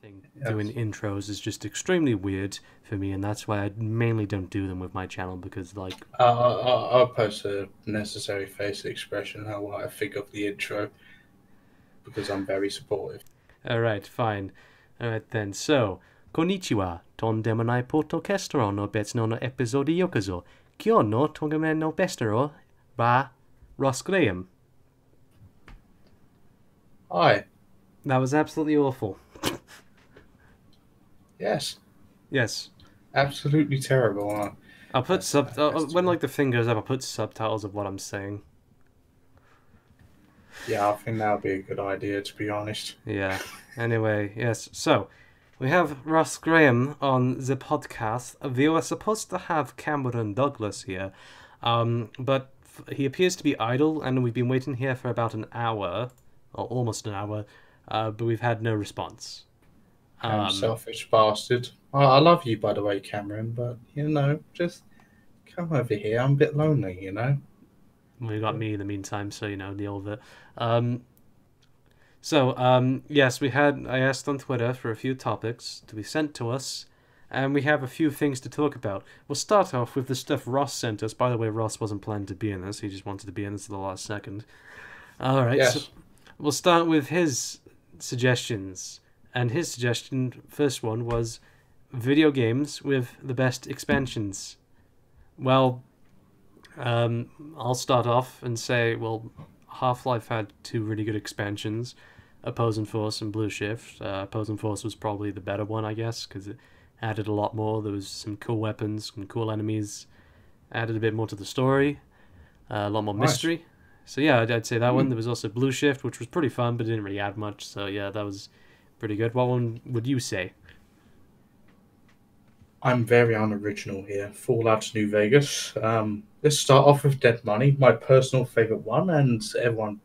think doing Yes. intros is just extremely weird for me, and that's why I mainly don't do them with my channel because, like, I'll post a necessary facial expression how I think of the intro because I'm very supportive. alright, fine. Alright then, so, konnichiwa, tondemo nai podcast no betsuno no episode yokozo. Kyo no tongame no bestero ba Ross Graham. Hi. That was absolutely awful. Yes. Yes. Absolutely terrible. I'll put That's when like the thing goes up, I'll put subtitles of what I'm saying. yeah, I think that would be a good idea, to be honest. Yeah. Anyway, yes. So, we have Ross Graham on the podcast. We were supposed to have Cameron Douglas here, but he appears to be idle, and we've been waiting here for about an hour, or almost an hour, but we've had no response. Selfish bastard. I love you, by the way, Cameron, but, just come over here. I'm a bit lonely. We got me in the meantime, so deal with it. Um, yes, I asked on Twitter for a few topics to be sent to us, and we have a few things to talk about. We'll start off with the stuff Ross sent us. By the way, Ross wasn't planning to be in this; he just wanted to be in this at the last second. All right, so Yes. we'll start with his suggestions, and his suggestion, first one, was video games with the best expansions. Well, I'll start off and say, well, Half-Life had two really good expansions, Opposing Force and Blue Shift. Opposing Force was probably the better one, I guess, because it added a lot more. There was some cool weapons, some cool enemies, added a bit more to the story, a lot more Nice. mystery. So yeah, I'd say that one. Mm. There was also Blue Shift, which was pretty fun, but didn't really add much. So yeah, that was pretty good. What one would you say? I'm very unoriginal here. Fallout New Vegas. Let's start off with Dead Money, my personal favorite one, and everyone,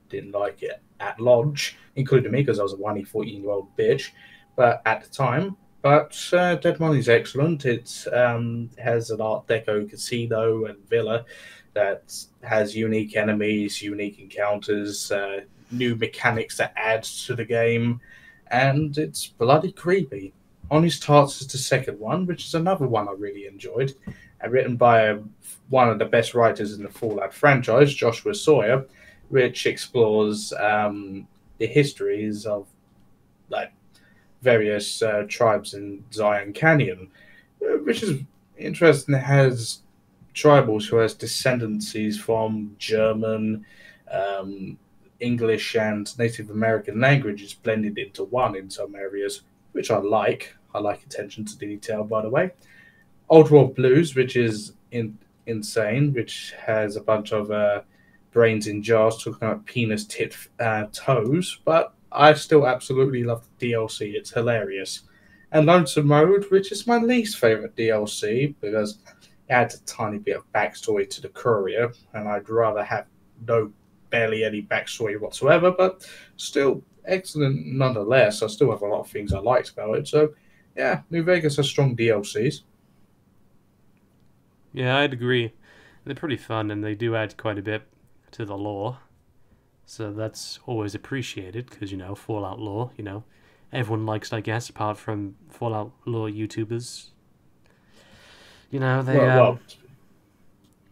didn't like it at launch, including me because I was a whiny 14-year-old bitch. But at the time, Dead Money's excellent. It has an Art Deco casino and villa that has unique enemies, unique encounters, new mechanics that add to the game, and it's bloody creepy. Honest Hearts is the second one, which is another one I really enjoyed, and written by one of the best writers in the Fallout franchise, Joshua Sawyer, which explores the histories of like various tribes in Zion Canyon, which is interesting. It has tribals who has descendancies from German, um, English, and Native American languages blended into one in some areas, which I like. I like attention to detail, by the way. Old World Blues, which is insane, which has a bunch of brains in jars talking about penis, tit, toes, but I still absolutely love the DLC. It's hilarious. And Lonesome Mode, which is my least favorite DLC because it adds a tiny bit of backstory to the courier, and I'd rather have no barely any backstory whatsoever, but still excellent nonetheless. I still have a lot of things I liked about it. So, yeah, New Vegas has strong DLCs. Yeah, I'd agree. They're pretty fun, and they do add quite a bit to the lore. So that's always appreciated because Fallout lore. Everyone likes it, I guess, apart from Fallout lore YouTubers. They Well, well,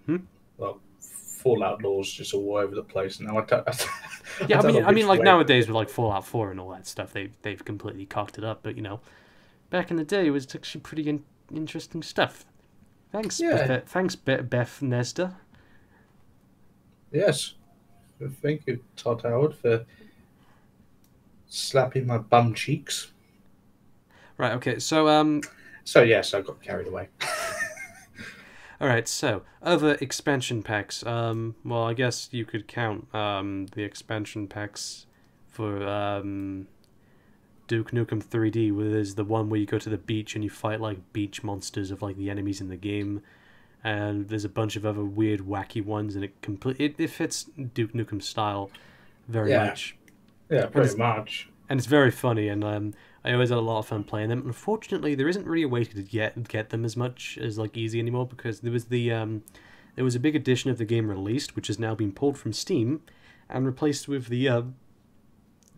hmm? well, Fallout laws just all over the place now. I Yeah, don't know I mean, which like way. nowadays with like Fallout 4 and all that stuff, they've completely cocked it up. But back in the day, it was actually pretty interesting stuff. Yeah, Thanks, Beth Nesda. yes. Thank you, Todd Howard, for slapping my bum cheeks. Right. Okay. So So yes, I got carried away. all right. So other expansion packs. Well, I guess you could count the expansion packs for Duke Nukem 3D, where there's the one where you go to the beach and you fight like beach monsters of like the enemies in the game, and there's a bunch of other weird, wacky ones, and it fits Duke Nukem style very Yeah, much, yeah, and pretty much. it's very funny, and I always had a lot of fun playing them. Unfortunately, there isn't really a way to get them as much as like easy anymore because there was a big edition of the game released, which has now been pulled from Steam and replaced with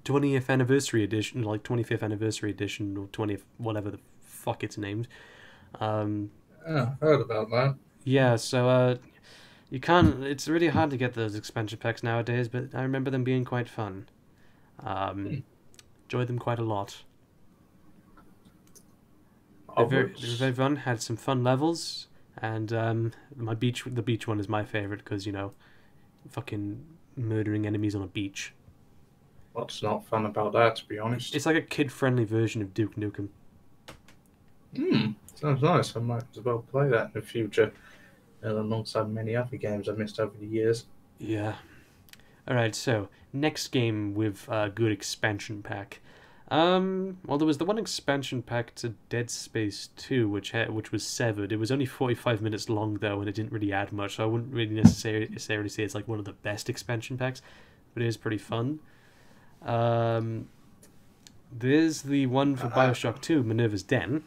20th anniversary edition, like 25th anniversary edition or 20th whatever the fuck it's named. Yeah, heard about that. Yeah, so you can't. It's really hard to get those expansion packs nowadays, but I remember them being quite fun. Hmm. Enjoyed them quite a lot. I They were would. very fun. Had some fun levels, and the beach one is my favorite because fucking murdering enemies on a beach. What's not fun about that, to be honest? It's like a kid-friendly version of Duke Nukem. Sounds nice. I might as well play that in the future, alongside many other games I've missed over the years. Yeah. All right. So next game with a good expansion pack. Well, there was the one expansion pack to Dead Space 2, which was severed. It was only 45 minutes long though, and it didn't really add much. So I wouldn't really necessarily say it's like one of the best expansion packs, but it is pretty fun. There's the one for Bioshock 2, Minerva's Den.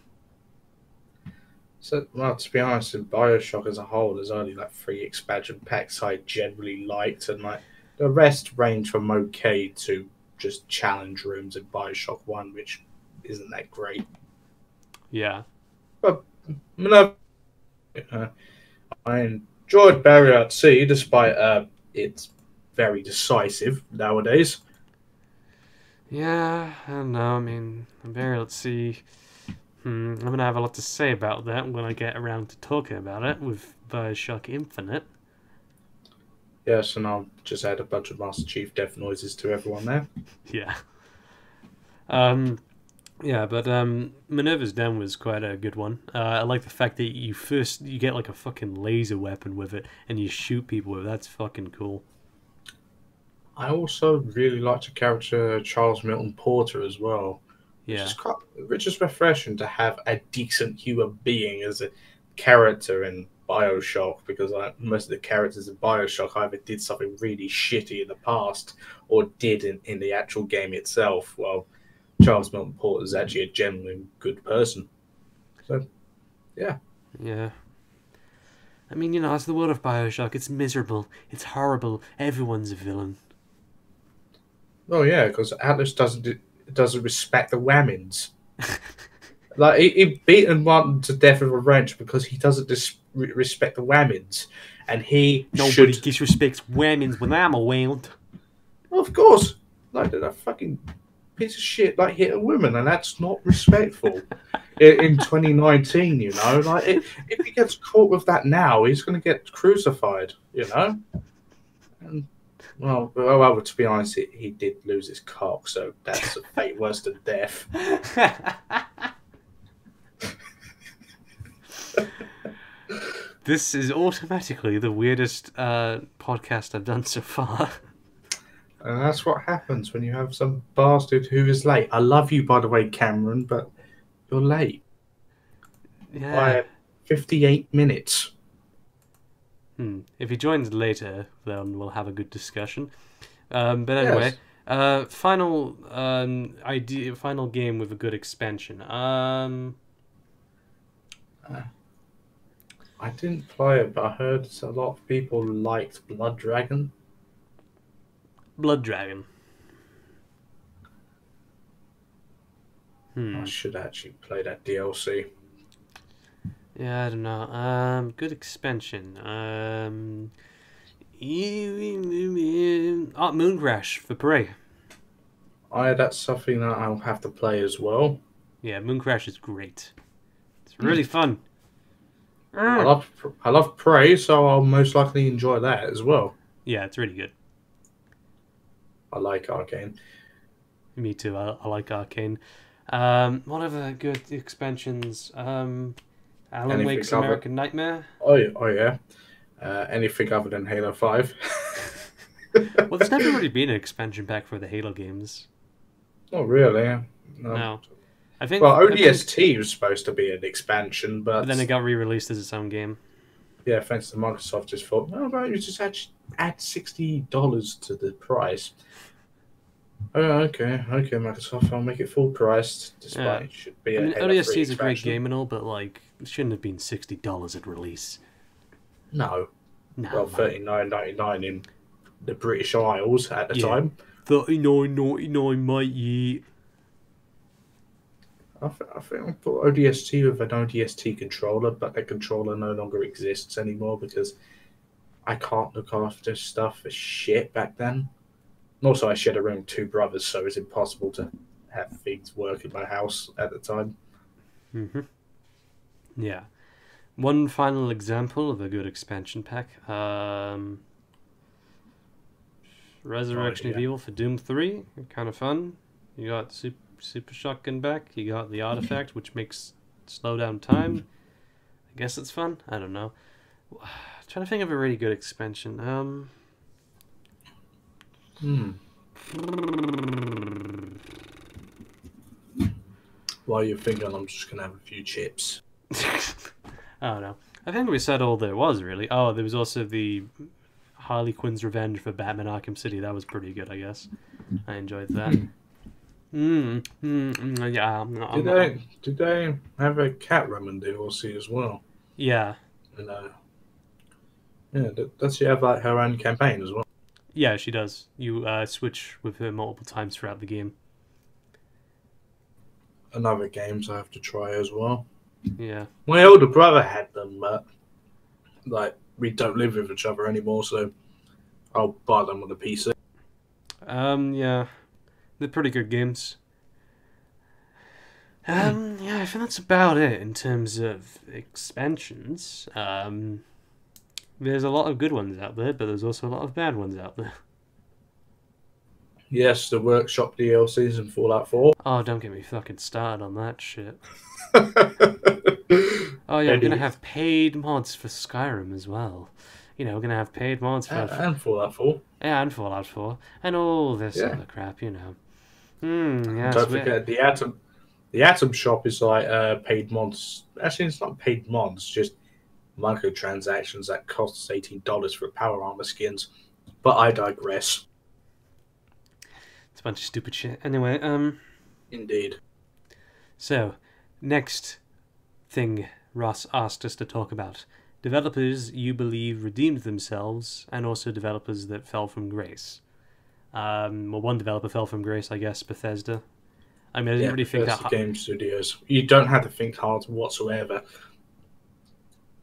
So, well, to be honest, in Bioshock as a whole, there's only like 3 expansion packs I generally liked, and like the rest range from okay to just challenge rooms in Bioshock 1, which isn't that great. Yeah. But no, I enjoyed Barrier at Sea, despite it's very decisive nowadays. Yeah, I don't know. I mean, let's see. I'm gonna have a lot to say about that when I get around to talking about it with Bioshock Infinite. Yes, and I'll just add a bunch of Master Chief death noises to everyone there. Yeah. Yeah, but Minerva's Den was quite a good one. I like the fact that you get like a fucking laser weapon with it and you shoot people with it. That's fucking cool. I also really liked the character Charles Milton Porter as well. Yeah. It's just refreshing to have a decent human being as a character in Bioshock, because like most of the characters in Bioshock either did something really shitty in the past or did in the actual game itself. Well, Charles Milton Porter is actually a genuine good person. So, yeah. Yeah. I mean, it's the world of Bioshock. It's miserable. It's horrible. Everyone's a villain. Oh yeah, because Atlas doesn't respect the Whammons. Like he beaten one to death with a wrench because he doesn't respect the Whammons, and Nobody disrespects Whammons when I'm around. Well, of course, like that fucking piece of shit like hit a woman, and that's not respectful. In 2019, like if he gets caught with that now, he's going to get crucified. And well, to be honest, he did lose his cock, so that's a fate worse than death. This is automatically the weirdest podcast I've done so far. And that's what happens when you have some bastard who is late. I love you, by the way, Cameron, but you're late. Yeah. By 58 minutes. If he joins later, then we'll have a good discussion. But anyway, yes. Final game with a good expansion. I didn't play it, but I heard a lot of people liked Blood Dragon. Blood Dragon. I should actually play that DLC. Yeah, I don't know. Good expansion. Moon Crash for Prey. That's something that I'll have to play as well. Yeah, Moon Crash is great. It's really fun. I love Prey, so I'll most likely enjoy that as well. Yeah, it's really good. I like Arcane. Me too. I like Arcane. What other good expansions? Alan Wake's American Nightmare. Oh yeah. Anything other than Halo 5. Well, there's never really been an expansion pack for the Halo games. Oh really? No. I think ODST was supposed to be an expansion, but then it got re-released as its own game. Yeah, thanks to Microsoft, just thought, you just add $60 to the price. Oh, okay, Microsoft, I'll make it full priced. Despite it should be. ODST is a great game and all, but like, it shouldn't have been $60 at release. No. Well, $39.99 in the British Isles at the time. $39.99, mate. Yeah. I think I bought ODST with an ODST controller, but that controller no longer exists anymore because I can't look after stuff for shit back then. And also, I shared a room with two brothers, so it's impossible to have things work in my house at the time. Mm-hmm. Yeah. One final example of a good expansion pack. Resurrection of Evil for Doom 3. Kind of fun. You got Super Shotgun back. You got the artifact, which makes slow down time. I guess it's fun. I don't know. Trying to think of a really good expansion. While you're thinking, I'm just gonna have a few chips. I don't know. I think we said all there was, really. Oh, there was also the Harley Quinn's Revenge for Batman Arkham City. That was pretty good, I guess. I enjoyed that. Yeah. Did they have a Catwoman DLC as well? Yeah. And, yeah. Does she have like her own campaign as well? Yeah, she does. You switch with her multiple times throughout the game. Another games I have to try as well. Yeah. My older brother had them, but like we don't live with each other anymore, so I'll buy them on the PC. Yeah. They're pretty good games. Yeah, I think that's about it in terms of expansions. There's a lot of good ones out there, but there's also a lot of bad ones out there. Yes, the workshop DLCs in Fallout 4. Oh, don't get me fucking started on that shit. Oh yeah, we're gonna have paid mods for Skyrim as well. You know, we're gonna have paid mods for and Fallout 4. Yeah, and Fallout 4, and all this other crap. You know. Yes, Don't forget the Atom. The Atom Shop is like paid mods. Actually, it's not paid mods, just microtransactions that costs $18 for power armor skins. But I digress. It's a bunch of stupid shit. Anyway, Indeed. So, next thing Ross asked us to talk about. Developers you believe redeemed themselves, and also developers that fell from grace. Well, one developer fell from grace, I guess, Bethesda. I mean, I didn't really think that hard. Game Studios. You don't have to think hard whatsoever.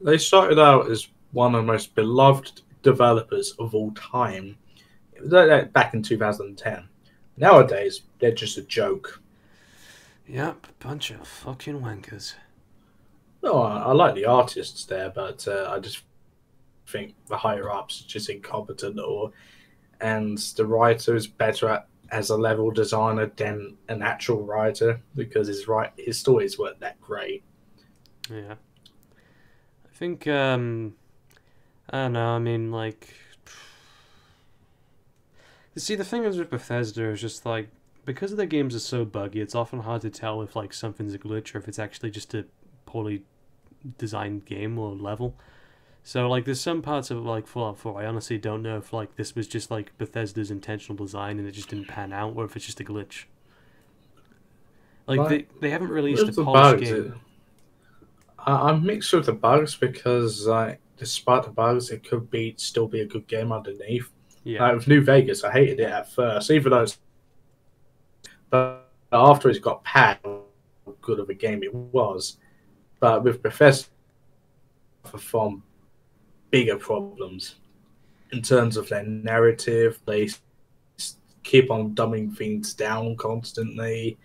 They started out as one of the most beloved developers of all time. Back in 2010. Nowadays, they're just a joke. Yep, bunch of fucking wankers. No, I like the artists there, but I just think the higher ups are just incompetent, and the writer is better as a level designer than an actual writer because his stories weren't that great. Yeah, I think I don't know. I mean, like, you see, the thing is with Bethesda is just like because their games are so buggy, it's often hard to tell if like something's a glitch or if it's actually just a poorly designed game or level. So like there's some parts of like Fallout 4 I honestly don't know if like this was just like Bethesda's intentional design and it just didn't pan out or if it's just a glitch. Like they haven't released a polished game. I'm mixed with the bugs because like despite the bugs it could still be a good game underneath. Yeah. With New Vegas I hated it at first, even though but after it's got patched how good of a game it was. But with Bethesda from bigger problems in terms of their narrative. They keep on dumbing things down constantly,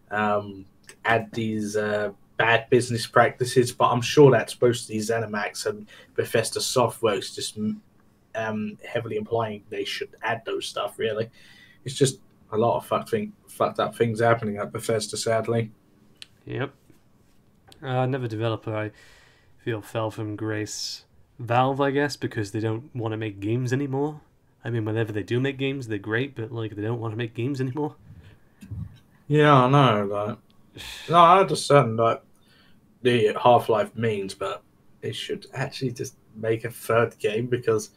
add these bad business practices, but I'm sure that's supposed to be ZeniMax and Bethesda Softworks just heavily implying they should add those stuff, really. It's just a lot of fucked up things happening at Bethesda, sadly. Yep. Another developer I feel fell from grace. Valve, I guess, because they don't want to make games anymore. I mean, whenever they do make games, they're great, but like they don't want to make games anymore. Yeah, I know. Like, no, I understand like the Half-Life means, but they should actually just make a third game because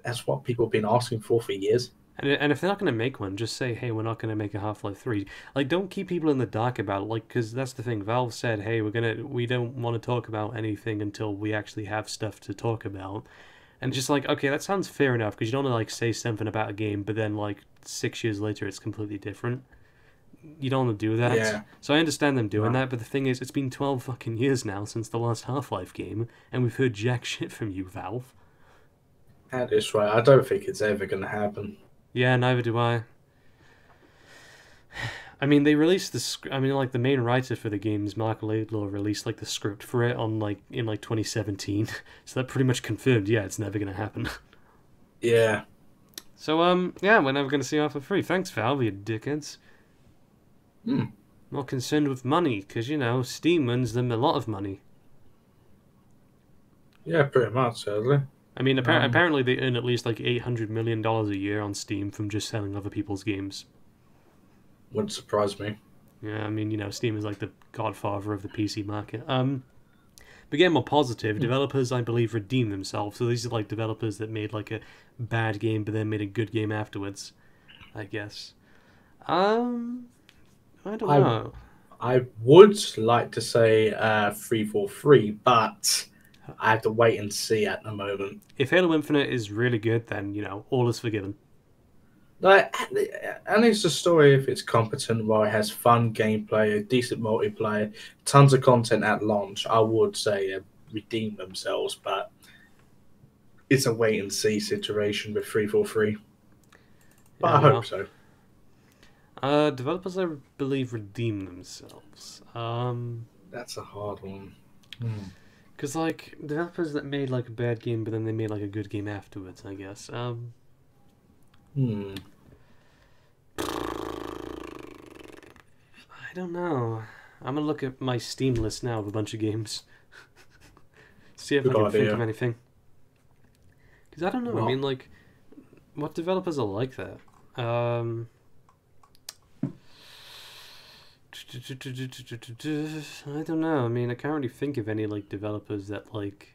that's what people have been asking for years. And if they're not going to make one, just say, hey, we're not going to make a Half-Life 3. Like, don't keep people in the dark about it, like, because that's the thing. Valve said, hey, we don't want to talk about anything until we actually have stuff to talk about. And just like, okay, that sounds fair enough because you don't want to like say something about a game, but then like 6 years later it's completely different. You don't want to do that. Yeah. So I understand them doing No. that, but the thing is, it's been 12 fucking years now since the last Half-Life game, and we've heard jack shit from you, Valve. At this rate, I don't think it's ever going to happen. Yeah, neither do I. I mean, they released the. I mean, like the main writer for the games, Mark Laidlaw, released like the script for it on like in like 2017. So that pretty much confirmed. Yeah, it's never gonna happen. Yeah. So yeah, we're never gonna see Alpha 3. Thanks, Valve, you dickheads. Hmm. More concerned with money, because you know Steam earns them a lot of money. Yeah, pretty much, sadly. I mean, apparently they earn at least like $800 million a year on Steam from just selling other people's games. Wouldn't surprise me. Yeah, I mean, you know, Steam is like the godfather of the PC market. But getting more positive, developers, I believe, redeem themselves. So these are like developers that made like a bad game, but then made a good game afterwards, I guess. I don't know. I would like to say 343, but I have to wait and see at the moment. If Halo Infinite is really good, then, you know, all is forgiven. Like, and it's a story if it's competent, while it has fun gameplay, a decent multiplayer, tons of content at launch. I would say redeem themselves, but it's a wait and see situation with 343. But Yeah, I well, hope so. Developers, I believe, redeem themselves. That's a hard one. Because, like, developers that made, like, a bad game, but then they made, like, a good game afterwards, I guess. Hmm. I don't know. I'm gonna look at my Steam list now of a bunch of games. See if Good I can think idea. of anything. Because I don't know. I Well- mean, like, what developers are like that? I don't know. I mean, I can't really think of any like developers that like,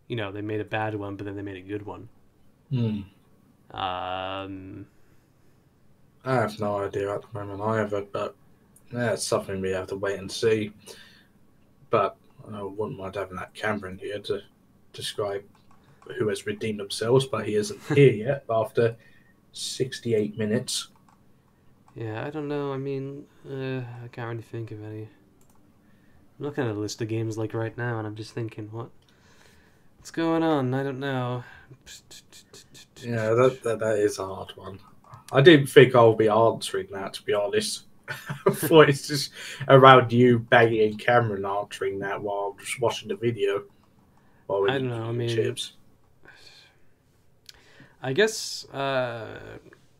you know, they made a bad one, but then they made a good one. Hmm. I I have no idea at the moment either, but yeah, it's something we have to wait and see. But I wouldn't mind having that Cameron here to describe who has redeemed themselves, but he isn't here yet after 68 minutes. Yeah, I don't know. I mean, I can't really think of any. I'm looking at a list of games like right now, and I'm just thinking, what's going on? I don't know. Yeah, that is a hard one. I didn't think I'll be answering that, to be honest. I thought it's just around you banging Cameron answering that while I'm just watching the video. While we're I don't know, I eating mean- chips. I guess Hideo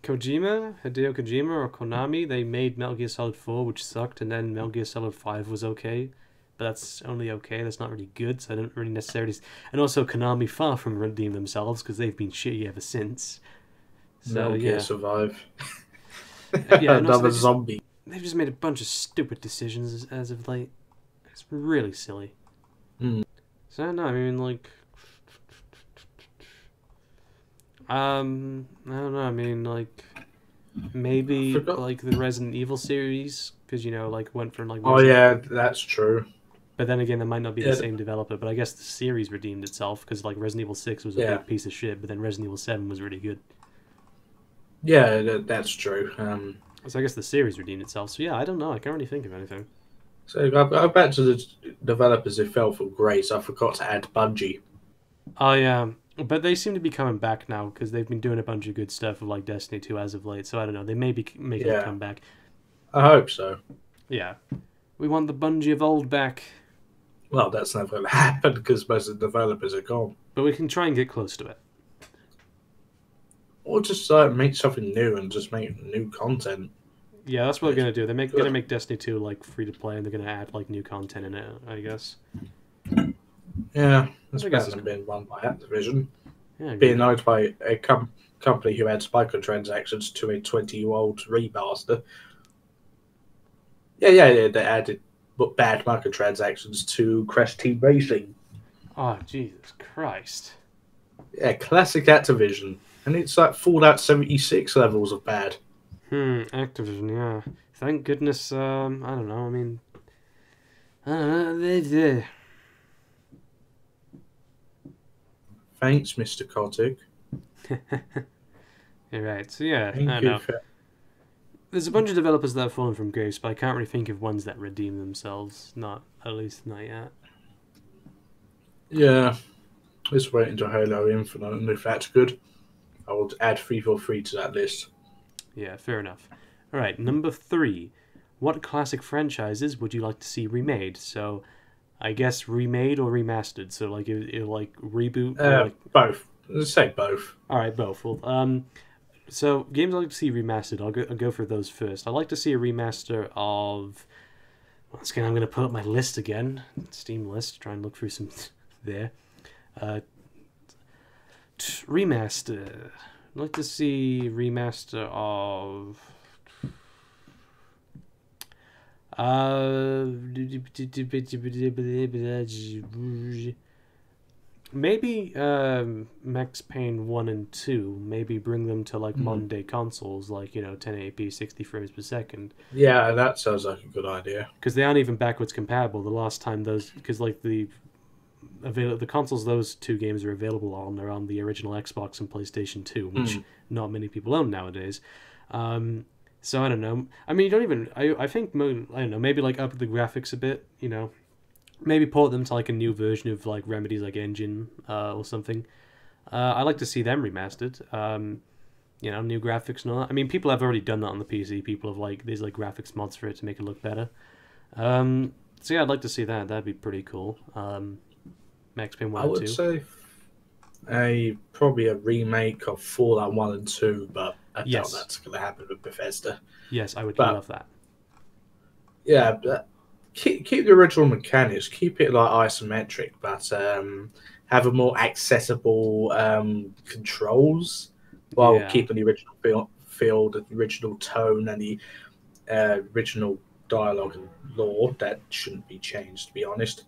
Kojima or Konami, they made Metal Gear Solid 4, which sucked, and then Metal Gear Solid 5 was okay. But that's only okay, that's not really good, so I don't really necessarily... And also Konami far from redeem themselves, because they've been shitty ever since. So, Metal yeah. Gear Survive. Yeah, and also Another they just- zombie. They've just made a bunch of stupid decisions as of late. It's really silly. Hmm. So, I don't know, I mean, like... I don't know, I mean, like... Maybe, Forgot- like, the Resident Evil series, because, you know, like, went from, like... Oh yeah, that's true. But then again, that might not be Yeah. the same developer, but I guess the series redeemed itself, because, like, Resident Evil 6 was a Yeah. big piece of shit, but then Resident Evil 7 was really good. Yeah, that's true. So I guess the series redeemed itself, so yeah, I don't know, I can't really think of anything. So go back to the developers who fell from grace. I forgot to add Bungie. Oh yeah, but they seem to be coming back now because they've been doing a bunch of good stuff with like Destiny 2 as of late. So I don't know, they may be making a Yeah. comeback. I hope so. Yeah, we want the Bungie of old back, Well, that's never going to happen because most of the developers are gone. but we can try and get close to it. Or just make something new and just make new content. Yeah, that's what they're gonna do. They're gonna make Destiny 2 like free to play, and they're gonna add like new content in it, I guess. Yeah, that's I guess better it's than being run by Activision. Yeah, Being owned by a company who adds microtransactions to a 20-year-old remaster. Yeah, they added bad microtransactions to Crash Team Racing. Oh Jesus Christ! Yeah, classic Activision. And it's like Fallout 76 levels of bad. Activision, yeah. Thank goodness. I don't know. I mean, I don't know. Thanks, Mr. Kotick. You're right. So yeah, I Thank don't you. know. There's a bunch of developers that have fallen from grace, but I can't really think of ones that redeem themselves. Not at least not yet. Yeah, let's wait until Halo Infinite, and if that's good, I will add 343 to that list. Yeah, fair enough. All right, number 3. What classic franchises would you like to see remade? So, I guess remade or remastered. So like it like reboot or like Both. Let's say both. all right, both. Well, so games I like to see remastered. I'll go for those first. I'd like to see a remaster of. Once again, I'm going to put up my list again, Steam list. Try and look through some there. Uh, Remaster. I'd like to see remaster of. Maybe Max Payne 1 and 2, maybe bring them to like modern day consoles, like 1080p 60 frames per second, Yeah, that sounds like a good idea. because they aren't even backwards compatible. The last time those, because like the consoles those two games are available on are on the original Xbox and PlayStation 2, which not many people own nowadays. So I don't know. I mean, you don't even. I think I don't know. Maybe like up the graphics a bit. Maybe port them to like a new version of like Remedy's like engine or something. I like to see them remastered. New graphics and all that. I mean, people have already done that on the PC. People have like there's like graphics mods for it to make it look better. So yeah, I'd like to see that. That'd be pretty cool. Max Payne 1 I and would 2. say probably a remake of Fallout 1 and 2, but I Yes. doubt that's going to happen with Bethesda. Yes, I would But- love that. Yeah, but keep the original mechanics, keep it like isometric, but have a more accessible controls while Yeah. keeping the original feel, the original tone, and the original dialogue and lore. That shouldn't be changed, to be honest.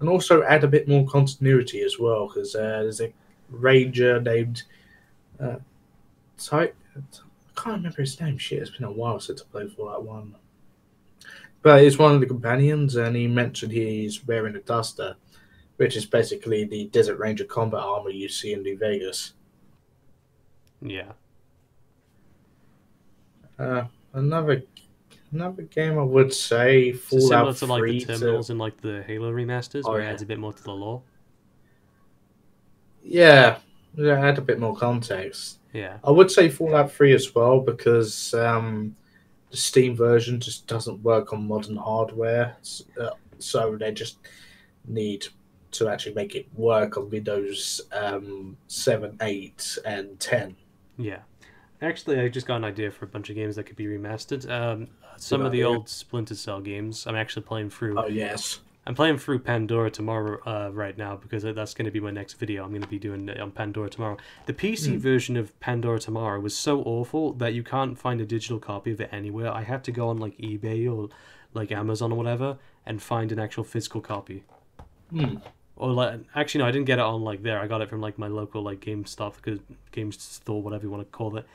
And also add a bit more continuity as well, because there's a ranger named Type. I can't remember his name. Shit, it's been a while since I played Fallout 1. But he's one of the companions, and he mentioned he's wearing a duster, which is basically the Desert Ranger combat armor you see in New Vegas. Yeah. Another game I would say So similar Fallout to like 3 the terminals and like the Halo remasters, Oh, where it yeah. adds a bit more to the lore. yeah, add a bit more context. Yeah. I would say Fallout 3 as well, because the Steam version just doesn't work on modern hardware, so they just need to actually make it work on Windows 7, 8, and 10. Yeah. Actually, I just got an idea for a bunch of games that could be remastered. Some Good of the idea. old Splinter Cell games. I'm actually playing through. Oh, yes. I'm playing through Pandora tomorrow. Right now, because that's going to be my next video. I'm going to be doing it on Pandora tomorrow. The PC version of Pandora tomorrow was so awful that you can't find a digital copy of it anywhere. I had to go on like eBay or like Amazon or whatever and find an actual physical copy. Or like, actually, no, I didn't get it on like there. I got it from like my local like GameStop, game store, whatever you want to call it.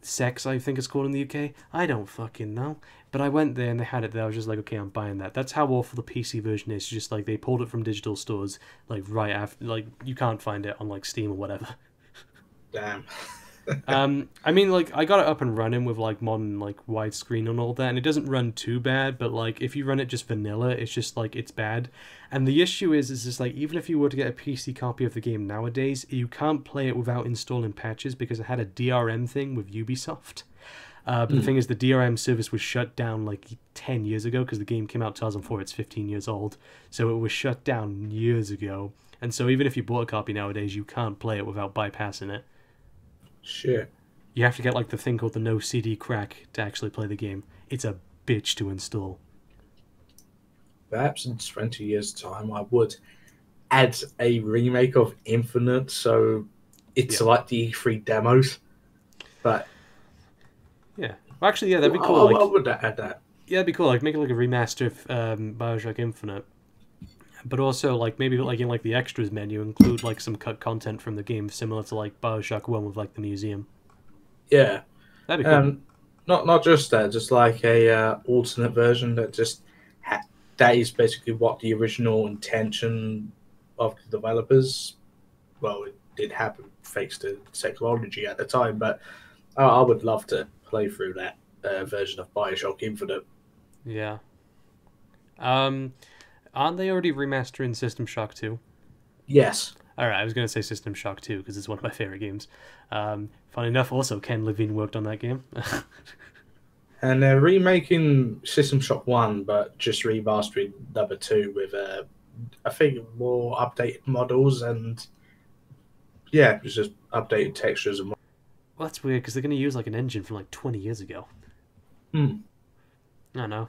Sex, I think it's called in the UK. I don't fucking know. But I went there and they had it there. I was just like, okay, I'm buying that. That's how awful the PC version is. Just like they pulled it from digital stores, like right after, like you can't find it on like Steam or whatever. Damn. I mean, like I got it up and running with like modern like widescreen and all that, and it doesn't run too bad. But like if you run it just vanilla, it's just like it's bad. And the issue is just like even if you were to get a PC copy of the game nowadays, you can't play it without installing patches because it had a DRM thing with Ubisoft. But the thing is, the DRM service was shut down like 10 years ago because the game came out 2004. It's 15 years old, so it was shut down years ago. And so even if you bought a copy nowadays, you can't play it without bypassing it. Shit. You have to get like the thing called the no CD crack to actually play the game. It's a bitch to install. Perhaps in 20 years' time, I would add a remake of Infinite, so it's Yeah. like the E3 demos. But Yeah. Well, actually, yeah, that'd be cool. I Like, would add that. yeah, that'd be cool. Like, make it like a remaster of Bioshock Infinite, but also like maybe like in like the extras menu include like some cut content from the game, similar to like Bioshock 1 with like the museum. Yeah. That'd be cool. Not just that, just like a alternate version that just that is basically what the original intention of the developers. Well, it did happen thanks to technology at the time, but I would love to play through that version of Bioshock Infinite. Yeah. Aren't they already remastering System Shock 2? Yes. Alright, I was going to say System Shock 2 because it's one of my favorite games. Funny enough, also Ken Levine worked on that game. And they're remaking System Shock 1, but just remastering number 2 with, I think, more updated models and, yeah, it's just updated textures. And Well, that's weird because they're going to use like an engine from like 20 years ago. Hmm. I don't know.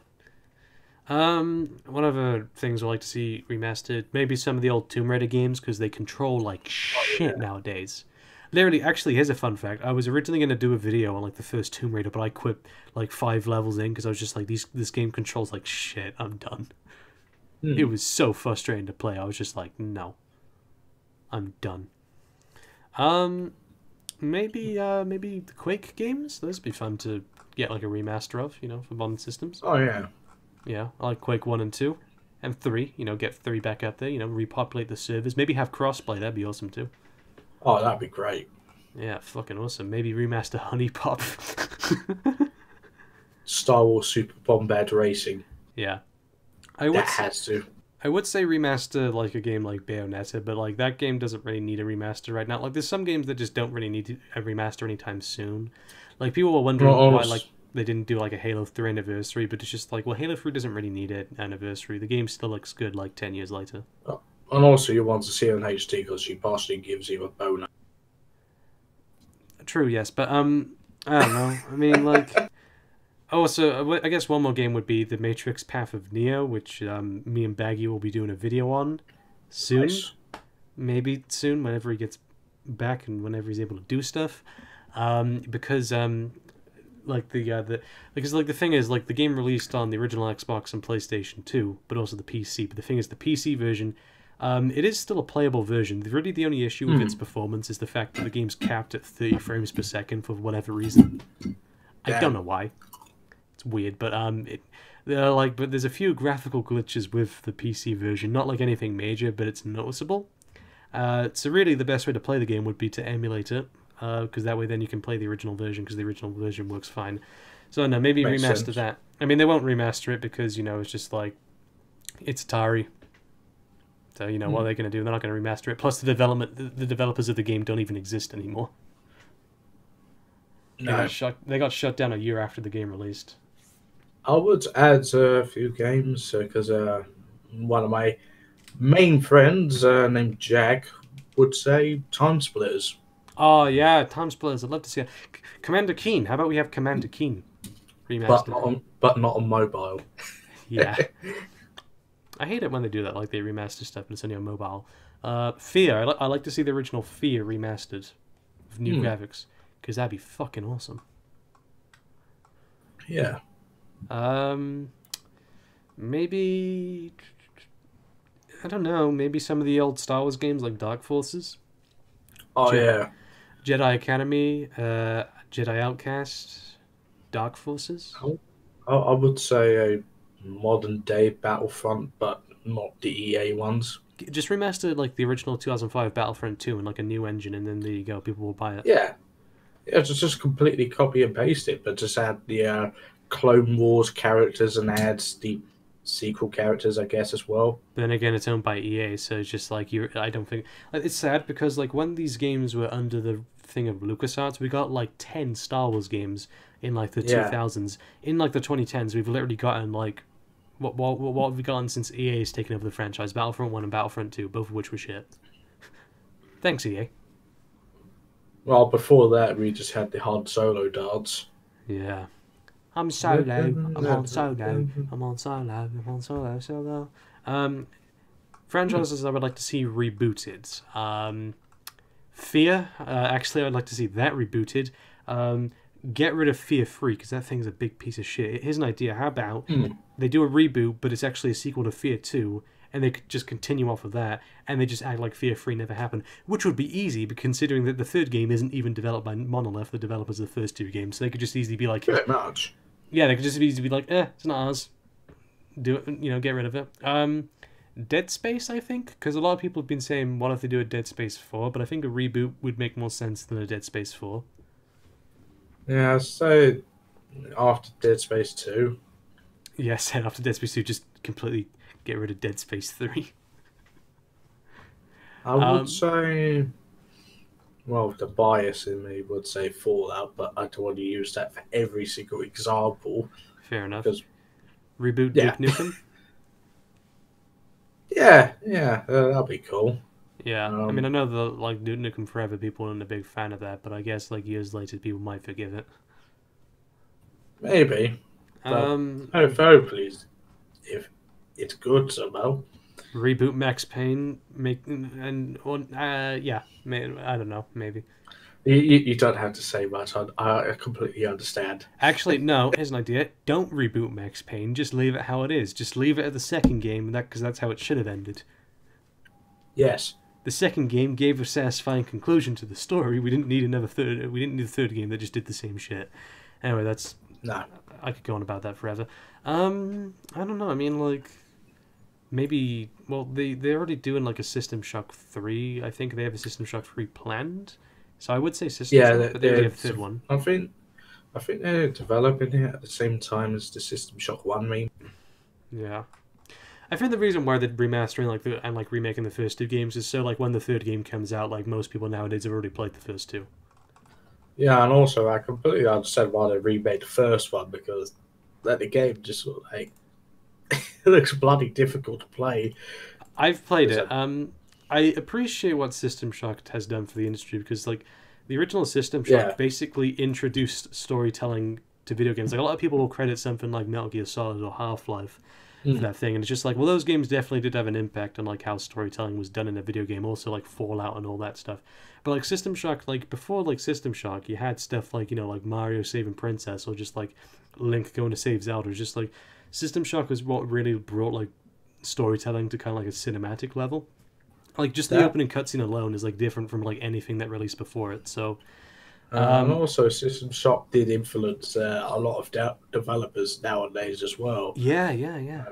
One of the things I like to see remastered, maybe some of the old Tomb Raider games because they control like shit nowadays. Literally, actually, here's a fun fact. I was originally going to do a video on like the first Tomb Raider, but I quit like 5 levels in because I was just like, this game controls like shit. I'm done. It was so frustrating to play. I was just like, no, I'm done. Maybe the Quake games. Those would be fun to get like a remaster of, for modern systems. Oh, yeah. Yeah, I like Quake 1 and 2. And 3, get 3 back up there, repopulate the servers. Maybe have crossplay, that'd be awesome too. Oh, that'd be great. Yeah, fucking awesome. Maybe remaster Honey Pop. Star Wars Super Bombard Racing. Yeah. That has to. I would say remaster like a game like Bayonetta, but like that game doesn't really need a remaster right now. Like there's some games that just don't really need a remaster anytime soon. Like people were wondering why like they didn't do like a Halo 3 anniversary, but it's just like, well, Halo 3 doesn't really need an anniversary. The game still looks good like 10 years later. And also you want to see it in HD because she partially gives you a bonus. True, yes, but I don't know. I mean, like, so I guess one more game would be The Matrix Path of Neo, which me and Baggy will be doing a video on soon. Nice. Maybe soon, whenever he gets back and whenever he's able to do stuff. Because because the thing is, like, the game released on the original Xbox and PlayStation 2, but also the PC. But the thing is, the PC version, it is still a playable version. Really, the only issue with its performance is the fact that the game's capped at 30 frames per second for whatever reason. I don't know why. It's weird, but but there's a few graphical glitches with the PC version. Not like anything major, but it's noticeable. So really, the best way to play the game would be to emulate it, because that way then you can play the original version, because the original version works fine. So no, maybe Makes remaster sense. that. I mean, they won't remaster it because it's just like it's Atari. So what are they going to do? They're not going to remaster it. Plus, the developers of the game don't even exist anymore. No. They got shut down a year after the game released. I would add a few games because one of my main friends named Jack would say Time Splitters. Oh yeah, Time Splitters. I'd love to see it. Commander Keen. How about we have Commander Keen remastered? But not on mobile. Yeah. I hate it when they do that. Like they remaster stuff and it's only on mobile. Fear. I like to see the original Fear remastered with new graphics because that'd be fucking awesome. Yeah. Maybe I don't know. Maybe some of the old Star Wars games like Dark Forces. Oh yeah. Jedi Academy, Jedi Outcast, Dark Forces. I would say a modern day Battlefront, but not the EA ones. Just remaster like the original 2005 Battlefront 2 and like a new engine, and then there you go. People will buy it. Yeah. Yeah, just completely copy and paste it, but just add the Clone Wars characters and add the sequel characters, I guess, as well. But then again, it's owned by EA, so it's just like I don't think it's sad because like when these games were under the thing of LucasArts, we got like 10 Star Wars games in like the 2000s. In like the 2010s, we've literally gotten like what have we gotten since EA has taken over the franchise? Battlefront 1 and Battlefront 2, both of which were shit. Thanks, EA. Well, before that, we just had the Han Solo darts. Yeah. I'm Solo. I'm Han Solo. I'm Han Solo. I'm Han Solo. Franchises I would like to see rebooted. Fear. Actually, I'd like to see that rebooted. Get rid of Fear 3 because that thing's a big piece of shit. Here's an idea. How about they do a reboot, but it's actually a sequel to Fear 2, and they could just continue off of that, and they just act like Fear 3 never happened, which would be easy, but considering that the third game isn't even developed by Monolith, the developers of the first 2 games, so they could just easily be like... Pretty much. Yeah, they could just easily be like, it's not ours. Do it, get rid of it. Dead Space, I think, because a lot of people have been saying, what if they do a Dead Space 4? But I think a reboot would make more sense than a Dead Space 4. Yeah, so after Dead Space 2, Yes, and after Dead Space 2, just completely get rid of Dead Space 3. I would Um, say, well, the bias in me would say Fallout, but I don't want to use that for every single example Fair enough. because, Reboot yeah, Duke Nukem? yeah, that'll be cool. Yeah, I mean, I Um, know the like Duke Nukem Forever people aren't a big fan of that, but I guess like years later people might forgive it. Maybe, but Um, hopefully, if it's good somehow. Reboot Max Payne, make and yeah, I don't know, maybe. You don't have to say much. I completely understand. Actually, no. Here's an idea. Don't reboot Max Payne. Just leave it how it is. Just leave it at the second game, because that's how it should have ended. Yes. The second game gave a satisfying conclusion to the story. We didn't need another third. We didn't need a third game that just did the same shit. Anyway, that's No. I could go on about that forever. I don't know. I mean, like maybe. Well, they're already doing like a System Shock 3. I think they have a System Shock 3 planned. So I would say System Yeah, Shock, but they already have a third one. I think they're developing it at the same time as the System Shock One. Yeah. I think the reason why they're remastering and remaking the first two games is so like when the third game comes out, like most people nowadays have already played the first two. Yeah, and also I completely understand why they remade the first one because that the game just sort of like it looks bloody difficult to play. I've played Is it. that- I appreciate what System Shock has done for the industry because like the original System Shock Yeah. basically introduced storytelling to video games. Like a lot of people will credit something like Metal Gear Solid or Half Life for Mm. that thing, and it's just like, well, those games definitely did have an impact on like how storytelling was done in a video game. Also, like Fallout and all that stuff. But like System Shock, like before like System Shock, you had stuff like like Mario saving Princess or just like Link going to save Zelda. Just like System Shock was what really brought like storytelling to kind of like a cinematic level. Like just the Yeah. opening cutscene alone is like different from like anything that released before it. So And um, also, System Shock did influence a lot of developers nowadays as well. yeah.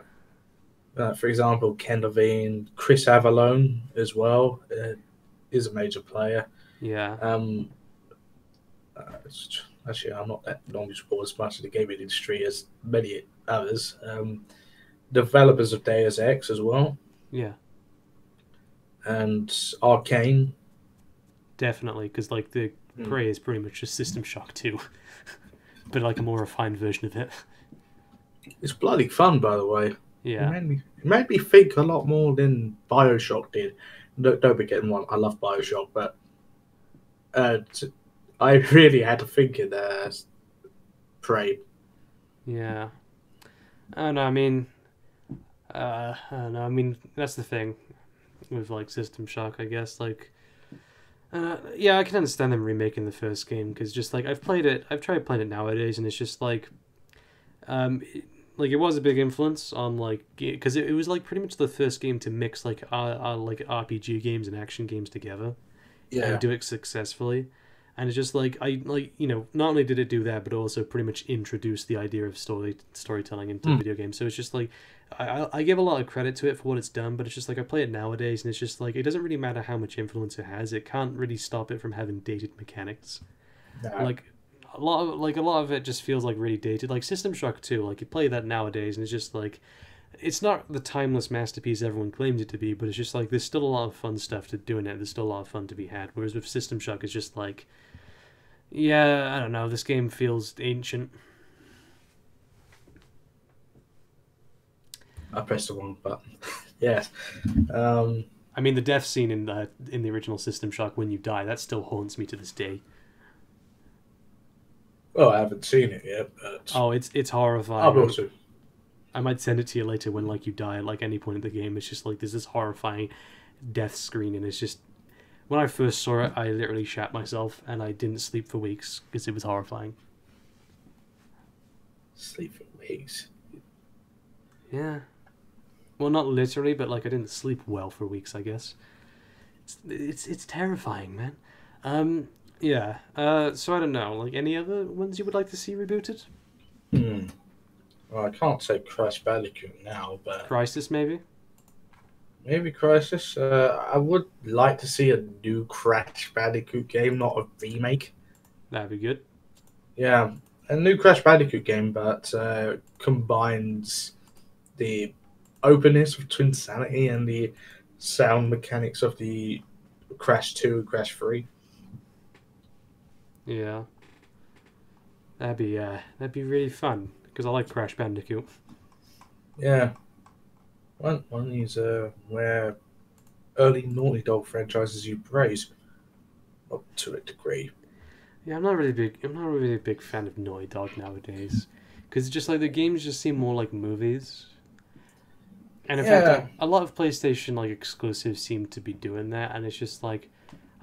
For example, Ken Levine, Chris Avallone as well is a major player. Yeah. Um, Actually, I'm not that knowledgeable as much of the gaming industry as many others. Developers of Deus Ex as well, Yeah. and Arcane. Definitely, because like the Mm. Prey is pretty much just System Shock 2, but like a more refined version of it. It's bloody fun, by the way. Yeah. It made me think a lot more than Bioshock did. Don't be getting wrong, I love Bioshock, but I really had to think in Prey. Yeah. I don't know. I mean, I don't know. I mean, that's the thing with like System Shock, I guess. Like, yeah, I can understand them remaking the first game because just like I've tried playing it nowadays, and it's just like, like it was a big influence on like because it was like pretty much the first game to mix like like RPG games and action games together Yeah. and do it successfully. And it's just like I like not only did it do that, but also pretty much introduce the idea of storytelling into video games. So it's just like I give a lot of credit to it for what it's done, but it's just like I play it nowadays, and it's just like it doesn't really matter how much influence it has. It can't really stop it from having dated mechanics. No. Like a lot of it just feels like really dated. Like System Shock 2, like you play that nowadays, and it's just like it's not the timeless masterpiece everyone claims it to be, but it's just like there's still a lot of fun stuff to do in it. There's still a lot of fun to be had. Whereas with System Shock, it's just like, yeah, I don't know. This game feels ancient. I pressed the wrong button. Yes. Um, I mean, the death scene in the original System Shock when you die, that still haunts me to this day. well, I haven't seen it yet, but Oh, it's I'll horrifying. also. I might send it to you later when like you die at like any point in the game. It's just like there's this horrifying death screen, and it's just when I first saw it, I literally shat myself, and I didn't sleep for weeks because it was horrifying. Sleep for weeks. Yeah. Well, not literally, but like I didn't sleep well for weeks. I guess it's terrifying, man. Yeah. So I don't know. Like any other ones you would like to see rebooted? Well, I can't say Crash Bandicoot now, but Crisis, maybe. maybe Crisis. I would like to see a new Crash Bandicoot game, not a remake. That'd be good. Yeah, a new Crash Bandicoot game, but combines the openness of Twinsanity and the sound mechanics of the Crash 2 and Crash 3. Yeah, that'd be really fun because I like Crash Bandicoot. Yeah, one of these where early Naughty Dog franchises you praise up to a degree. Yeah, I'm not really big. I'm not really a big fan of Naughty Dog nowadays because it's just like the games just seem more like movies. And in fact, Yeah, a lot of PlayStation like exclusives seem to be doing that, and it's just like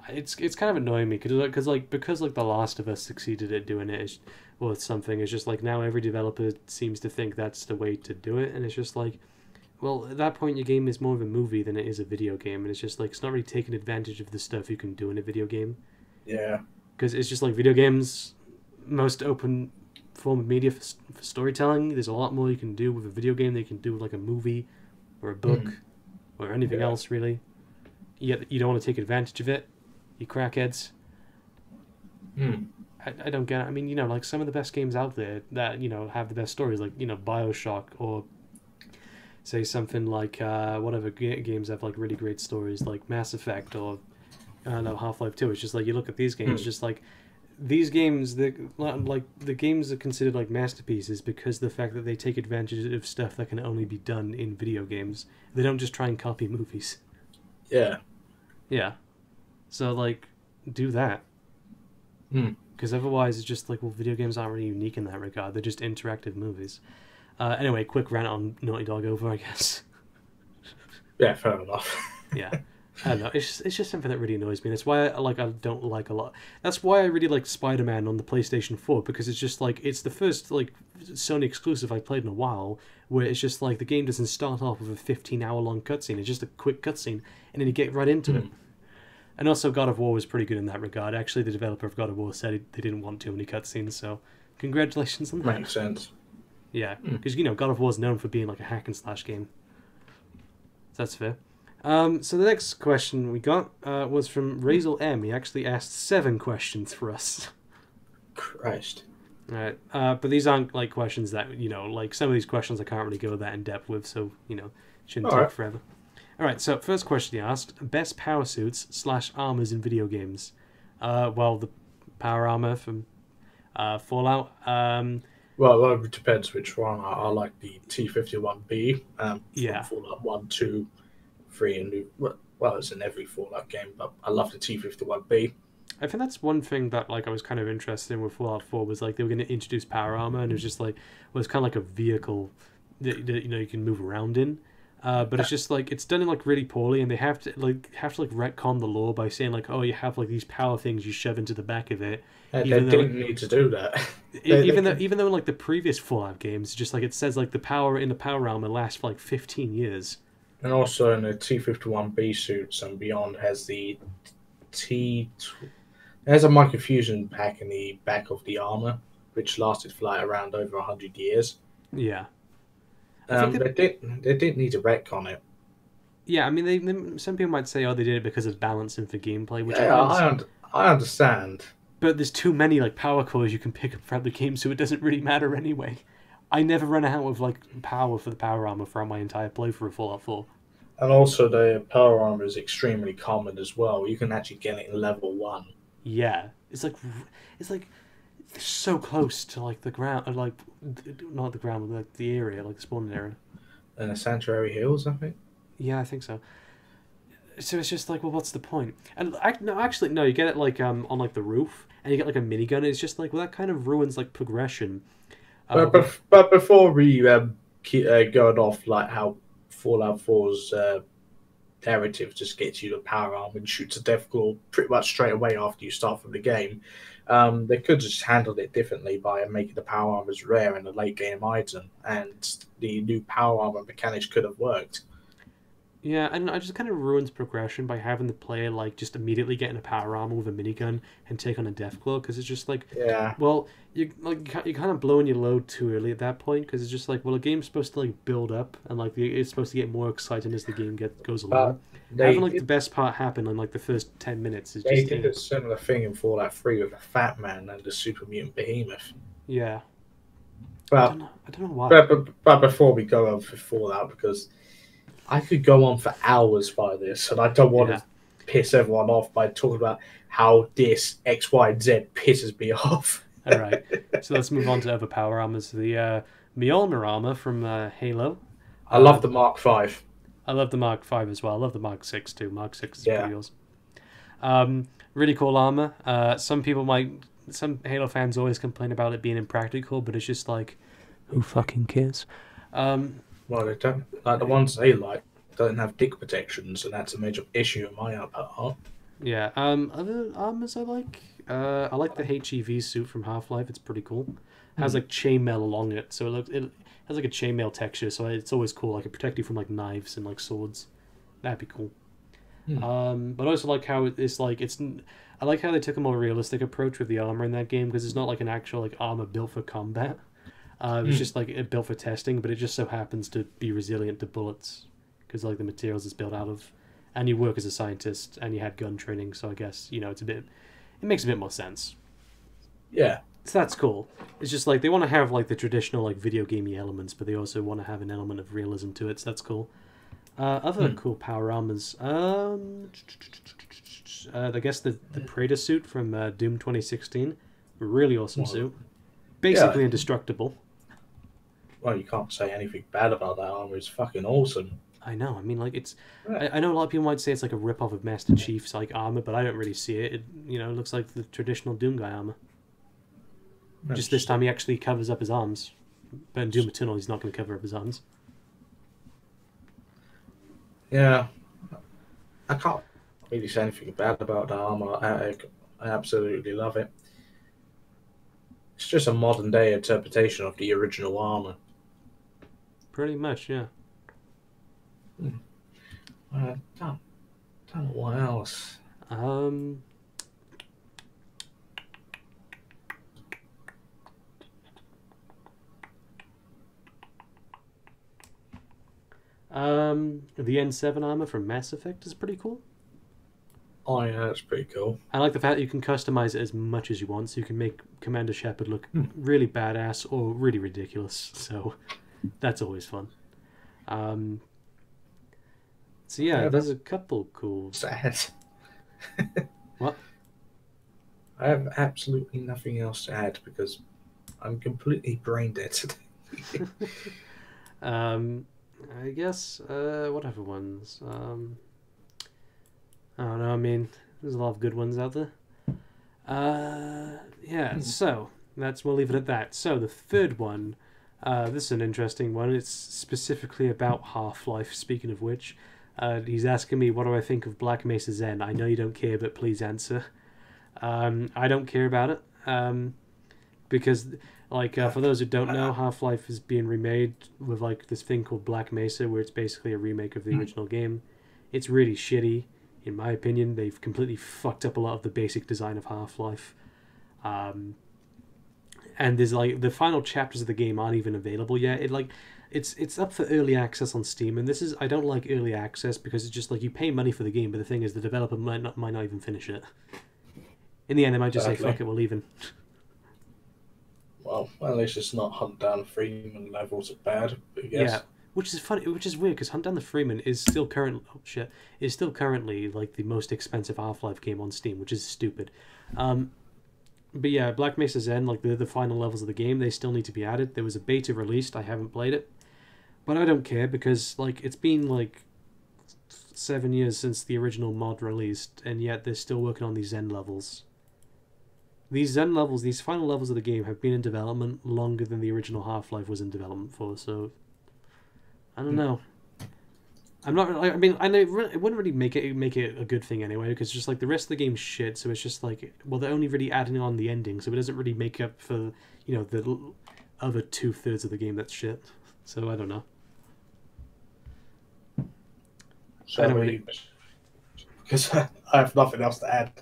it's kind of annoying me because like The Last of Us succeeded at doing it or something. It's just like now every developer seems to think that's the way to do it, and it's just like, well, at that point your game is more of a movie than it is a video game, and it's just like it's not really taking advantage of the stuff you can do in a video game yeah. because it's just like video games, most open form of media for storytelling. There's a lot more you can do with a video game than you can do with like a movie or a book Mm, or anything yeah. else really. Yet you don't want to take advantage of it, you crackheads. Mm, I don't get it. I mean, like some of the best games out there that, have the best stories, like, Bioshock, or say something like, whatever games have, like, really great stories, like Mass Effect, or, I don't know, Half-Life 2. It's just like, you look at these games, mm, just like, these games, like, the games are considered, like, masterpieces because the fact that they take advantage of stuff that can only be done in video games. They don't just try and copy movies. yeah. Yeah. So, like, do that. Mm. Because otherwise, it's just like, well, video games aren't really unique in that regard. They're just interactive movies. Anyway, quick rant on Naughty Dog over, I guess. Yeah, fair enough. Yeah. I don't know. It's just something that really annoys me. That's why I don't like a lot. That's why I really like Spider-Man on the PlayStation 4 because it's just like it's the first like Sony exclusive I played in a while where it's just like the game doesn't start off with a 15-hour long cutscene. It's just a quick cutscene and then you get right into it. Mm, And also, God of War was pretty good in that regard. Actually, the developer of God of War said they didn't want too many cutscenes, so congratulations on that. makes sense. Yeah, Mm. because God of War is known for being like a hack and slash game. So that's fair. So the next question we got was from Razel M. He actually asked 7 questions for us. Christ. Right, but these aren't like questions that like some of these questions I can't really go that in depth with, so shouldn't All take right. forever. All right, so first question he asked: best power suits slash armors in video games. Well, the power armor from Fallout. Well, it depends which one. I like the T-51B from Yeah, Fallout 1, 2, 3, and new. Well, it's in every Fallout game, but I love the T-51B. I think that's one thing that like I was kind of interested in with Fallout 4 was like they were going to introduce power armor, and it was just like well, it's kind of like a vehicle that you can move around in. But it's just like it's done in like really poorly, and they have to retcon the lore by saying like, oh, you have like these power things you shove into the back of it, They even though didn't need to do that. They even though could, even though in like the previous Fallout games, just like it says like the power in the power armor lasts for like 15 years. and also in the T-51B suits and beyond has the T. There's a microfusion pack in the back of the armor, which lasted for like around over 100 years. Yeah, I think that They didn't need to retcon it. yeah. I mean, some people might say, oh, they did it because of balancing for gameplay, which Yeah, I understand. but there's too many like power cores you can pick up throughout the game, so it doesn't really matter anyway. I never run out of like power for the power armor throughout my entire playthrough of Fallout 4. And also, the power armor is extremely common as well. You can actually get it in level 1. Yeah, it's like so close to like the ground, like not the ground, but like the area, like the spawning area. In the Sanctuary Hills, I think. Yeah, I think so. So it's just like, well, what's the point? And no, actually, no. You get it like on like the roof, and you get like a minigun. It's just like, well, that kind of ruins like progression. But, With but before we going off like how Fallout 4's narrative just gets you the power arm and shoots a death claw pretty much straight away after you start from the game, they could just handled it differently by making the power armors rare in the late game item, and the new power armor mechanics could have worked. Yeah, and I just kind of ruins progression by having the player like just immediately get in a power armor with a minigun and take on a Deathclaw because it's just like, Yeah, well, you're kind of blowing your load too early at that point because it's just like, well, the game's supposed to like build up and like it's supposed to get more exciting as the game goes along. but Having they like the did best part happen in like the first 10 minutes is they just did a similar thing in Fallout 3 with the Fat Man and the Super Mutant Behemoth. yeah. But I don't know why. but before we go on for Fallout, because I could go on for hours by this, and I don't want Yeah. to piss everyone off by talking about how this X, Y, and Z pisses me off. All right. So let's move on to other power armors. The Mjolnir armor from Halo. I love Uh, the Mark V. I love the Mark 5 as well. I love the Mark 6 too. Mark 6 is Yeah. pretty awesome. Really cool armor. Some Halo fans always complain about it being impractical, but it's just like, who fucking cares? Um, Well, they don't like the ones they like. Don't have dick protections, and that's a major issue in my part. yeah. Other armors I like the HEV suit from Half-Life. It's pretty cool. It has like chainmail along it, so it has like a chainmail texture, so it's always cool. Like it protect you from like knives and like swords. That'd be cool. But I also like how it's like I like how they took a more realistic approach with the armor in that game because it's not like an actual like armor built for combat. It was just like built for testing, but it just so happens to be resilient to bullets because like the materials it's built out of, and you work as a scientist and you had gun training, so I guess it makes a bit more sense. Yeah, So that's cool. It's just like they want to have like the traditional like video gamey elements, but they also want to have an element of realism to it. So that's cool. Other cool power armors. I guess the Praetor suit from Doom 2016, really awesome suit. Basically indestructible. well, you can't say anything bad about that armor. It's fucking awesome. I know. I mean, like it's. Yeah. I know a lot of people might say it's like a rip off of Master Chief's like armor, but I don't really see it. It looks like the traditional Doom guy armor. Just this time he actually covers up his arms, but in Doom Eternal he's not going to cover up his arms. Yeah, I can't really say anything bad about the armor. I absolutely love it. It's just a modern day interpretation of the original armor. Pretty much, yeah. Don't know what else. Um. The N7 armor from Mass Effect is pretty cool. Oh yeah, that's pretty cool. I like the fact that you can customize it as much as you want, so you can make Commander Shepard look really badass or really ridiculous. So that's always fun. So yeah, there's a couple cool. Sad. What? I have absolutely nothing else to add because I'm completely brain dead today. I guess what other ones? I don't know. I mean, there's a lot of good ones out there. Yeah. So we'll leave it at that. So the third one, this is an interesting one. It's specifically about Half-Life. Speaking of which, he's asking me what do I think of Black Mesa Zen. I know you don't care, but please answer. I don't care about it. Because for those who don't know, Half-Life is being remade with like this thing called Black Mesa, where it's basically a remake of the original game. It's really shitty. In my opinion, they've completely fucked up a lot of the basic design of Half-Life. And there's like the final chapters of the game aren't even available yet. It's up for early access on Steam, and I don't like early access because it's just like you pay money for the game, but the thing is the developer might not even finish it. In the end, they might just say, "Fuck it, we're leaving." Well, at least it's not Hunt Down Freeman levels of bad, I guess. Yeah, which is funny, which is weird because Hunt Down the Freeman is still currently like the most expensive Half-Life game on Steam, which is stupid. But yeah, Black Mesa Zen, like the final levels of the game, they still need to be added. There was a beta released. I haven't played it, but I don't care because like it's been like 7 years since the original mod released, and yet they're still working on these Zen levels. These Zen levels, these final levels of the game, have been in development longer than the original Half-Life was in development for. So I don't know. I'm not. I mean, I know it wouldn't really make it a good thing anyway, because just like the rest of the game's shit. So it's just like, well, they're only really adding on the ending, so it doesn't really make up for the other 2/3 of the game that's shit. So I don't know. I Shall know what we? Because I have nothing else to add.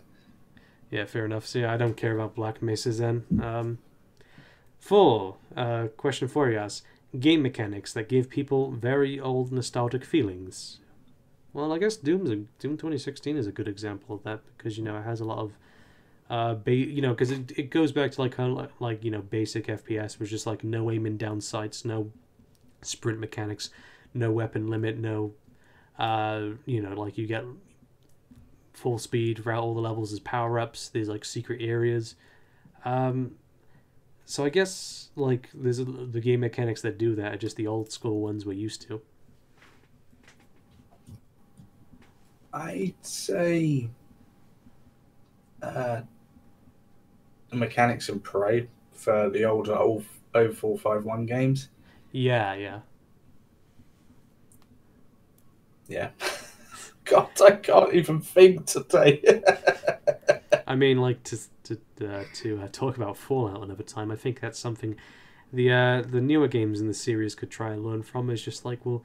Yeah, fair enough. So yeah, I don't care about Black Mesa then. Four. Question for you guys. Game mechanics that give people very old nostalgic feelings. Well, I guess Doom 2016 is a good example of that because it has a lot of because it goes back to like kind of like basic FPS, which is like no aiming down sights, no sprint mechanics, no weapon limit, no like you get full speed throughout all the levels as power ups. There's like secret areas. Um, so I guess like the game mechanics that do that are just the old school ones we're used to. I'd say uh, the mechanics in Parade for the older 0451 games. Yeah, yeah. Yeah. God, I can't even think today. I mean, like to talk about Fallout another time. I think that's something the newer games in the series could try and learn from. Is just like, well,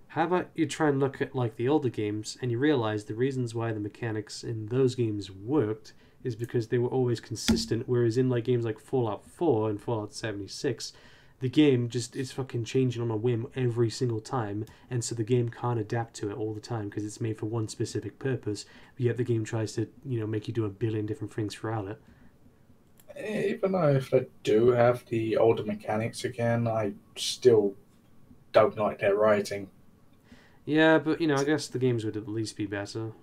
how about you try and look at like the older games and you realize the reasons why the mechanics in those games worked is because they were always consistent, whereas in like games like Fallout 4 and Fallout 76, the game just is fucking changing on a whim every single time, and so the game can't adapt to it all the time because it's made for one specific purpose. But yet the game tries to make you do a billion different things throughout it. Even though if they do have the older mechanics again, I still don't like their writing. Yeah, but I guess the games would at least be better.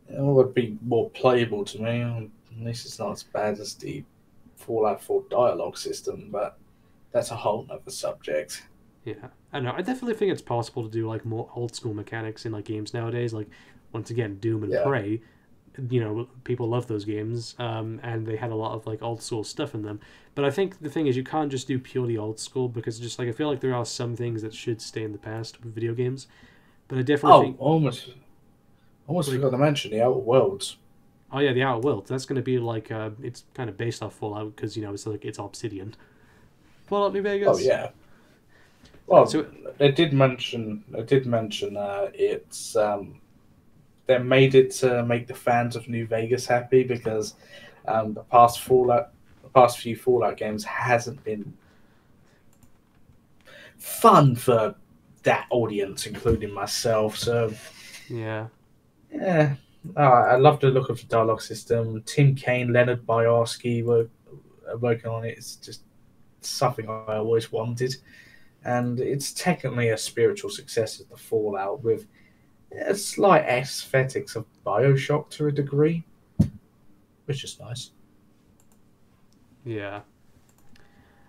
It would be more playable to me. At least it's not as bad as the Fallout 4 dialogue system, but that's a whole other subject. Yeah, I don't know. I definitely think it's possible to do like more old school mechanics in like games nowadays. Like once again, Doom and Yeah. Prey. People love those games, and they had a lot of like old school stuff in them. But I think the thing is, you can't just do purely old school because just like I feel like there are some things that should stay in the past with video games. But I definitely Oh, think almost like forgot to mention the Outer Worlds. oh yeah, the Outer Worlds. That's going to be like it's kind of based off Fallout because it's like it's Obsidian. Fallout New Oh Vegas. yeah. Well, So they did mention it's they made it to make the fans of New Vegas happy because the past few Fallout games hasn't been fun for that audience, including myself. So yeah, yeah, I love the look of the dialogue system. Tim Kaine, Leonard Boyarsky were working on it. It's just something I always wanted, and it's technically a spiritual successor to Fallout with a slight aesthetics of Bioshock to a degree, which is nice. yeah.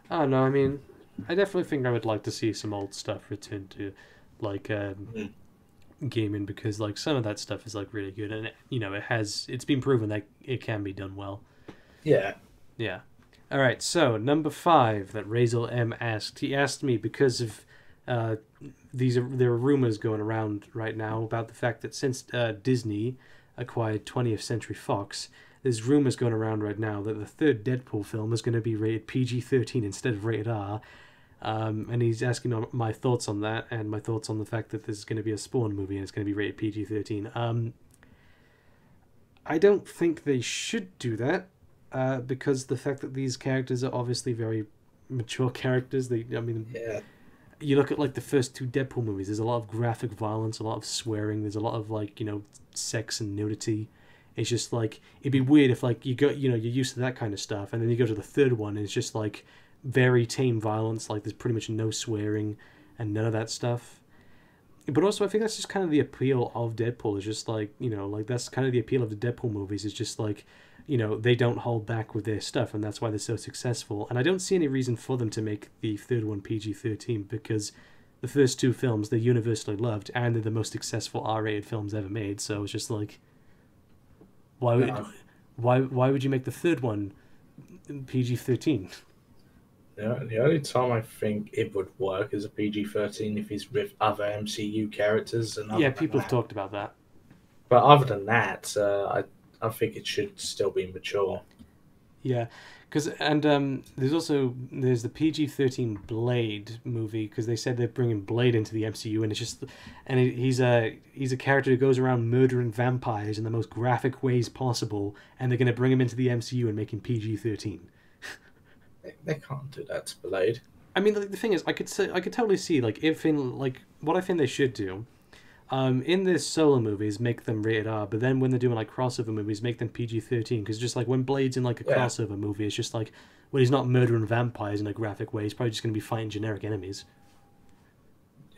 I don't know. I mean, I definitely think I would like to see some old stuff return to like Mm. gaming because like some of that stuff is like really good and it's been proven that it can be done well. Yeah. Yeah. All right. So number 5 that Razel M asked. He asked me because of uh, there are rumors going around right now about the fact that since Disney acquired 20th Century Fox, there's rumors going around right now that the third Deadpool film is going to be rated PG-13 instead of rated R. And he's asking my thoughts on that and my thoughts on the fact that this is going to be a Spawn movie and it's going to be rated PG-13. I don't think they should do that because the fact that these characters are obviously very mature characters. I mean, Yeah. you look at like the first two Deadpool movies. There's a lot of graphic violence, a lot of swearing. There's a lot of like sex and nudity. It's just like it'd be weird if like you're used to that kind of stuff, and then you go to the third one and it's just like very tame violence. Like there's pretty much no swearing and none of that stuff. But also, I think that's just kind of the appeal of Deadpool. Is just like like that's kind of the appeal of the Deadpool movies. Is just like they don't hold back with their stuff, and that's why they're so successful. And I don't see any reason for them to make the third one PG-13 because the first two films they're universally loved and they're the most successful R-rated films ever made. So it's just like why would No. why would you make the third one PG-13? The only time I think it would work as a PG-13 if he's with other MCU characters, and Yeah, other than people have that, talked about that. but other than that, I think it should still be mature. Yeah, Because there's the PG-13 Blade movie because they said they're bringing Blade into the MCU and it's just he's a character who goes around murdering vampires in the most graphic ways possible and they're going to bring him into the MCU and make him PG-13. They can't do that to Blade. I mean, the thing is, I could totally see like if in like what I think they should do. In their solo movies, make them rated R, but then when they're doing like crossover movies, make them PG-13. Because just like when Blade's in like a crossover movie, it's just like when he's not murdering vampires in a graphic way, he's probably just going to be fighting generic enemies.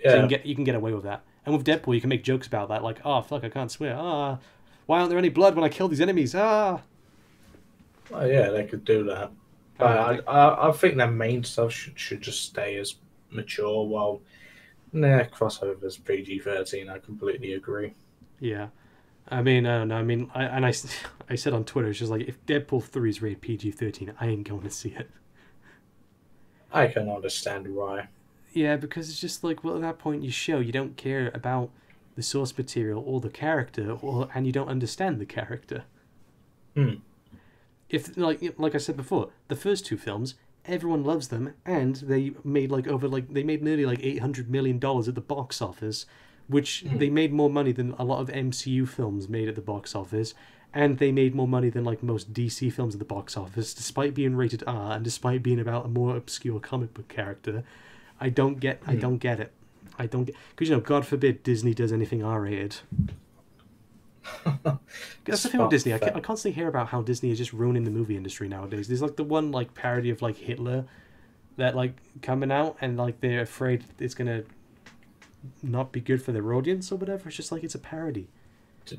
Yeah. So you can get away with that. And with Deadpool, you can make jokes about that, like, oh fuck, I can't swear. Why aren't there any blood when I kill these enemies? Oh yeah, they could do that. But I think their main stuff should just stay as mature while. Nah, crossovers PG-13. I completely agree. Yeah, I mean, I don't know. I mean, I said on Twitter, it's just like if Deadpool 3 is rated PG-13, I ain't going to see it. I can understand why. Yeah, because it's just like, well, at that point, you don't care about the source material or the character, and you don't understand the character. If like I said before, the first two films. Everyone loves them, and they made nearly like $800 million at the box office, which they made more money than a lot of MCU films made at the box office, and they made more money than like most DC films at the box office, despite being rated R and despite being about a more obscure comic book character. I don't get it. Because God forbid Disney does anything R-rated. That's the thing with Disney. I constantly hear about how Disney is just ruining the movie industry nowadays. There's like the one like parody of like Hitler that like coming out and like they're afraid it's gonna not be good for their audience or whatever. It's just like it's a parody.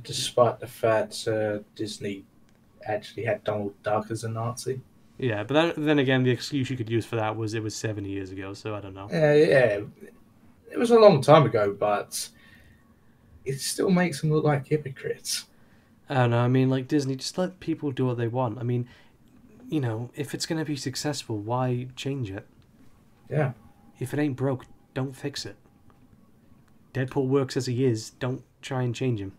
Despite the fact Disney actually had Donald Duck as a Nazi. Yeah, but then again, the excuse you could use for that was it was 70 years ago, so I don't know. Yeah, it was a long time ago, but it still makes them look like hypocrites. I don't know. I mean, like Disney, just let people do what they want. I mean, if it's going to be successful, why change it? Yeah. If it ain't broke, don't fix it. Deadpool works as he is. Don't try and change him.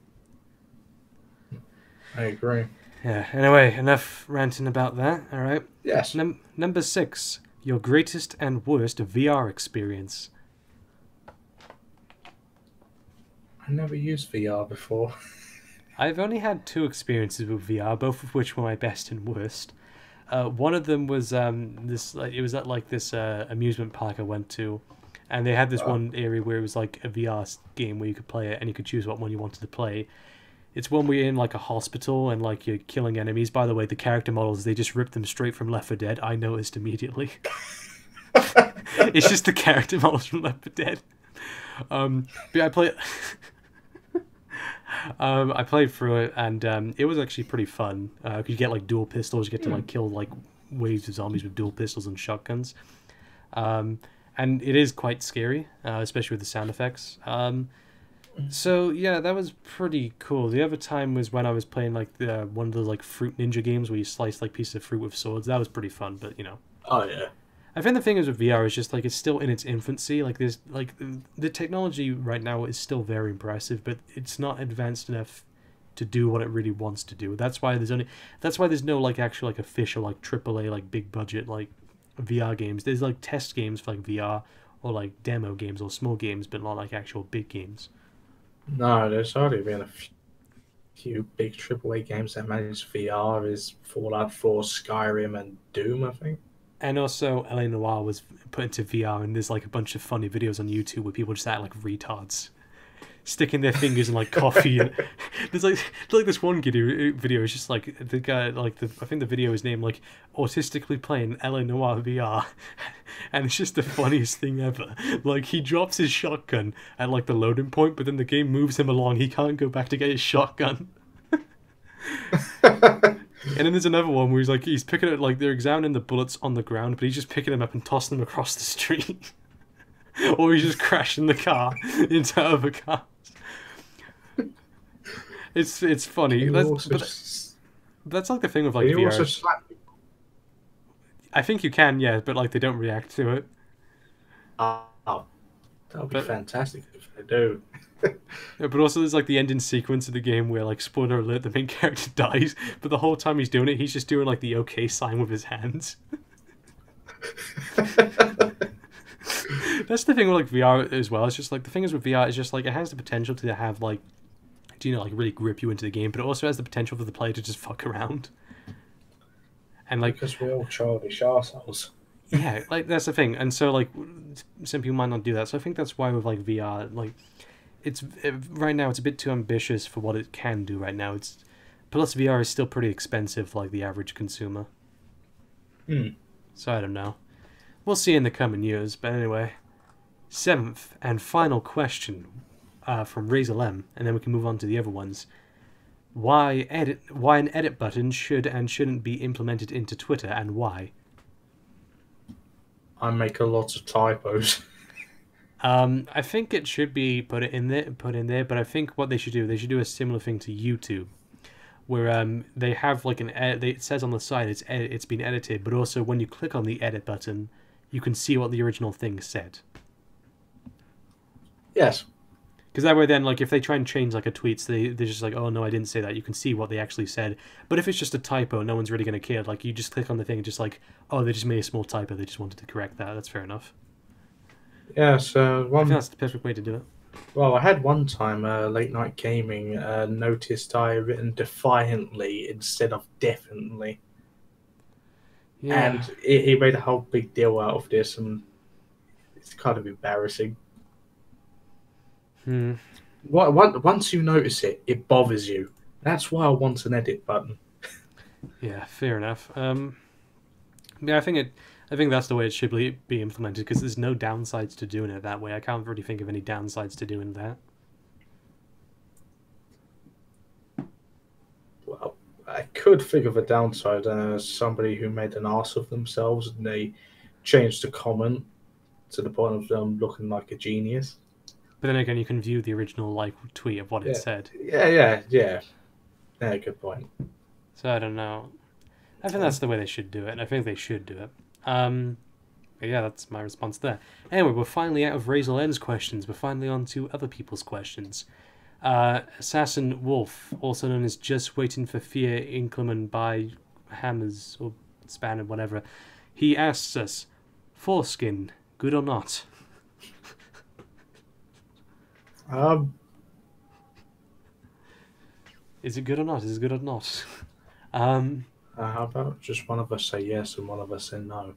I agree. Yeah. Anyway, enough ranting about that. All right. Yes. Number 6. Your greatest and worst VR experience. I never used VR before. I've only had 2 experiences with VR, both of which were my best and worst. One of them was it was at this amusement park I went to, and they had this one area where it was like a VR game where you could play it and you could choose what one you wanted to play. It's one where you're in like a hospital and like you're killing enemies. By the way, the character models, they just ripped them straight from Left 4 Dead. I noticed immediately. It's just the character models from Left 4 Dead. But I played through it and it was actually pretty fun. You get like dual pistols, you get to like kill like waves of zombies with dual pistols and shotguns. And it is quite scary, especially with the sound effects. So yeah, that was pretty cool. The other time was when I was playing like one of those like Fruit Ninja games where you slice like pieces of fruit with swords. That was pretty fun, but Oh yeah. I think the thing is with VR is just like it's still in its infancy. Like there's like the technology right now is still very impressive, but it's not advanced enough to do what it really wants to do. That's why there's no like actual like official like AAA like big budget like VR games. There's like test games for like VR or like demo games or small games, but not like actual big games. No, there's already been a few big AAA games that manage VR. Is Fallout 4, Skyrim, and Doom, I think. And also, LA Noire was put into VR, and there's like a bunch of funny videos on YouTube where people just act like retards, sticking their fingers in like coffee. And there's like this one video. It's just like the guy I think the video is named like autistically playing LA Noire VR, and it's just the funniest thing ever. Like he drops his shotgun at like the loading point, but then the game moves him along. He can't go back to get his shotgun. And then there's another one where he's picking it, like they're examining the bullets on the ground, but he's just picking them up and tossing them across the street. Or he's just crashing the car into other cars. It's funny. That's like the thing with like you VR. also slap people? I think you can, yeah, but like they don't react to it. Oh. That would be But fantastic if they do. yeah, but also there's like the ending sequence of the game where, like, spoiler alert, the main character dies, but the whole time he's doing it, he's just doing like the OK sign with his hands. That's the thing with like VR as well. It's just like the thing is with VR is just like it has the potential to have like, do you know, like really grip you into the game, but it also has the potential for the player to just fuck around. And like, Because we're all childish assholes. yeah, like that's the thing. And so like, some people might not do that. So I think that's why with like VR, like, right now it's a bit too ambitious for what it can do right now. It's plus VR is still pretty expensive for like the average consumer. Hmm. So I don't know. We'll see in the coming years. But anyway, seventh and final question from Razor M, and then we can move on to the other ones. Why an edit button should and shouldn't be implemented into Twitter, and why? I make a lot of typos. I think it should be put in there, but I think what they should do a similar thing to YouTube, where they have like it says on the side it's been edited, but also when you click on the edit button, you can see what the original thing said. Yes. Because that way, then, like, if they try and change like a tweet, so they're just like, oh no, I didn't say that. You can see what they actually said. But if it's just a typo, no one's really going to care. Like, you just click on the thing and just like, oh, they just made a small typo. They just wanted to correct that. That's fair enough. Yeah, so I think that's the perfect way to do it. well, I had one time late night gaming noticed I had written defiantly instead of definitely, Yeah. and he made a whole big deal out of this, and it's kind of embarrassing. Hmm. Once you notice it, it bothers you. That's why I want an edit button. Yeah. Fair enough. Yeah, I think that's the way it should be implemented because there's no downsides to doing it that way. I can't really think of any downsides to doing that. Well, I could think of a downside. Somebody who made an ass of themselves and they changed the comment to the point of them looking like a genius. But then again, you can view the original like tweet of what it Yeah, said. yeah. Yeah, good point. So I don't know. I think that's the way they should do it. And I think they should do it. But yeah, that's my response there. Anyway, we're finally out of Razor N's questions. We're finally on to other people's questions. Assassin Wolf, also known as Just Waiting for Fear Inclement by Hammers or Spanner, whatever. He asks us, foreskin, good or not? Um, Is it good or not? Is it good or not? how about just one of us say yes and one of us say no?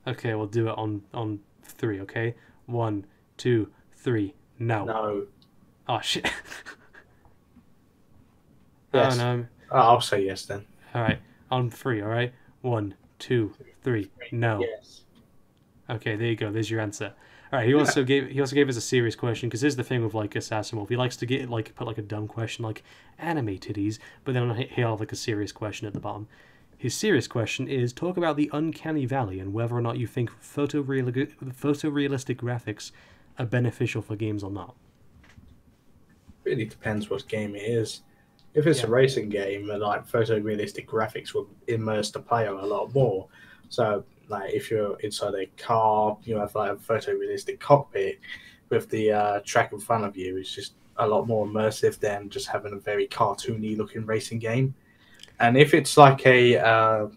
Okay, we'll do it on three, okay? 1, 2, 3, no. No. Oh, shit. Yes. Oh, no. I'll say yes then. Alright, on 3, alright? 1, 2, 3, no. Yes. Okay, there you go. There's your answer. All right. He also gave us a serious question because here's the thing with like Assassin Wolf. He likes to get like put like a dumb question like anime titties, but then he'll have like a serious question at the bottom. His serious question is talk about the uncanny valley and whether or not you think photorealistic graphics are beneficial for games or not. Really depends what game it is. If it's a racing game, like photorealistic graphics will immerse the player a lot more. So, like if you're inside a car, you have like a photorealistic cockpit with the track in front of you. It's just a lot more immersive than just having a very cartoony looking racing game. And if it's like a,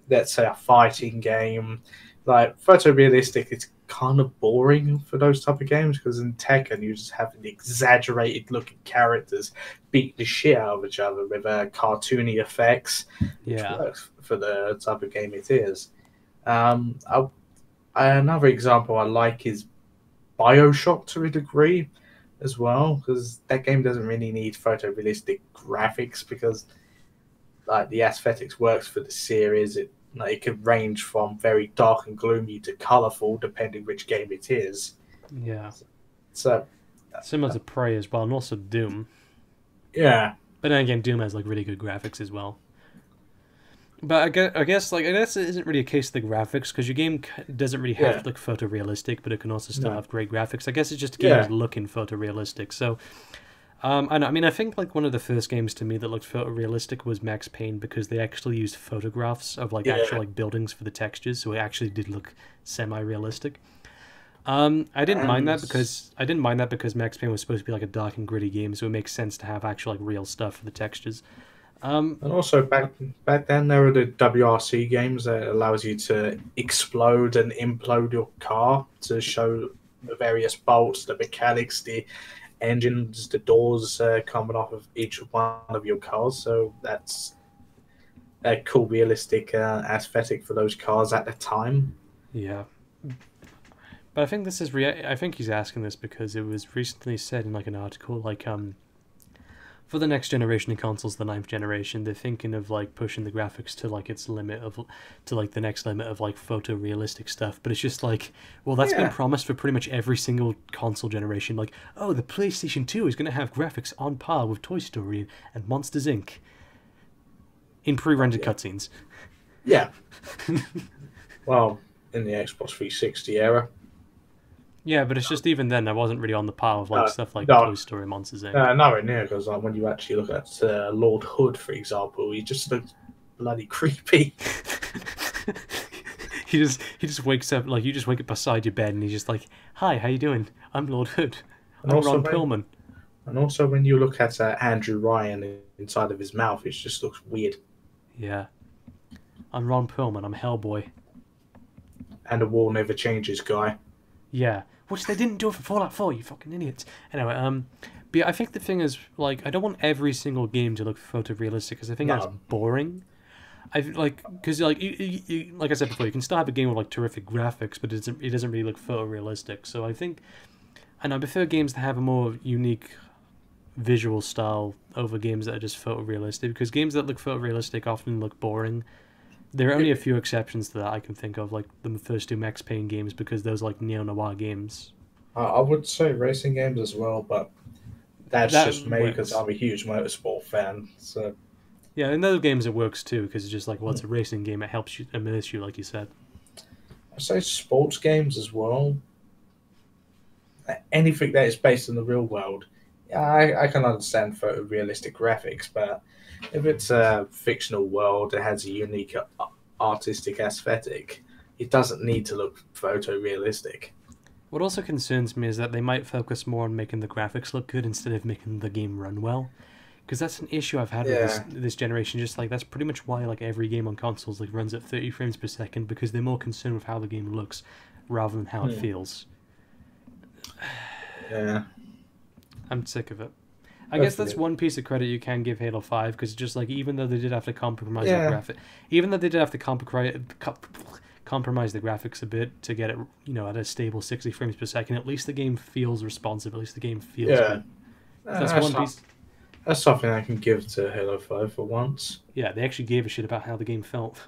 let's say, a fighting game, like photorealistic, it's kind of boring for those type of games because in Tekken you just have the exaggerated looking characters beat the shit out of each other with cartoony effects, which works for the type of game it is. Another example I like is BioShock to a degree as well, because that game doesn't really need photorealistic graphics because like the aesthetics works for the series. It could range from very dark and gloomy to colourful depending which game it is. Yeah. So similar to Prey as well, and also Doom. Yeah. But then again, Doom has like really good graphics as well. But I guess it isn't really a case of the graphics because your game doesn't really have to look photorealistic, but it can also still have great graphics. I guess it's just games looking photorealistic. So, I think like one of the first games to me that looked photorealistic was Max Payne because they actually used photographs of like actual like buildings for the textures, so it actually did look semi-realistic. I didn't mind that And because Max Payne was supposed to be like a dark and gritty game, so it makes sense to have actual like real stuff for the textures. and also back then there were the WRC games that allows you to explode and implode your car to show the various bolts, the mechanics, the engines, the doors coming off of each one of your cars. So that's a cool, realistic aesthetic for those cars at the time. Yeah. But I think this is I think he's asking this because it was recently said in like an article for the next generation of consoles, the ninth generation, they're thinking of like pushing the graphics to like its limit of to like the next limit of like photorealistic stuff. But it's just like, well, that's been promised for pretty much every single console generation. Like, oh, the PlayStation 2 is going to have graphics on par with Toy Story and Monsters Inc. in pre-rendered cutscenes. Yeah. Well, in the Xbox 360 era. Yeah, but it's just even then, I wasn't really on the par of like stuff like no. Toy Story, Monsters Inc. Nowhere near, because like, when you actually look at Lord Hood, for example, he just looks bloody creepy. he just wakes up, like, you just wake up beside your bed and he's just like, "Hi, how you doing? I'm Lord Hood. I'm Ron Perlman." And also when you look at Andrew Ryan inside of his mouth, it just looks weird. Yeah. I'm Ron Perlman, I'm Hellboy. And the wall never changes, guy. Yeah. Which they didn't do it for Fallout 4, you fucking idiots. Anyway, but yeah, I think the thing is, like, I don't want every single game to look photorealistic, because I think that's boring. I like, because like you, like I said before, you can still have a game with like terrific graphics, but it doesn't really look photorealistic. So I think, and I prefer games that have a more unique visual style over games that are just photorealistic, because games that look photorealistic often look boring. There are only a few exceptions to that I can think of, like the first two Max Payne games, because those like neo-noir games. I would say racing games as well, but that's just me because I'm a huge motorsport fan. So yeah, in those games it works too, because it's just like, well, it's a racing game, it helps you immerse you, like you said. I say sports games as well. Anything that is based in the real world, yeah, I can understand photorealistic graphics, but if it's a fictional world that has a unique artistic aesthetic, it doesn't need to look photorealistic. What also concerns me is that they might focus more on making the graphics look good instead of making the game run well. Because that's an issue I've had with this generation. Just like, that's pretty much why like every game on consoles like runs at 30 frames per second, because they're more concerned with how the game looks rather than how it feels. Yeah. I'm sick of it. I guess that's one piece of credit you can give Halo 5, because just like, even though they did have to compromise the graphic, even though they did have to compromise the graphics a bit to get it, you know, at a stable 60 frames per second, at least the game feels responsive. At least the game feels good. That's one piece. That's something I can give to Halo 5 for once. Yeah, they actually gave a shit about how the game felt.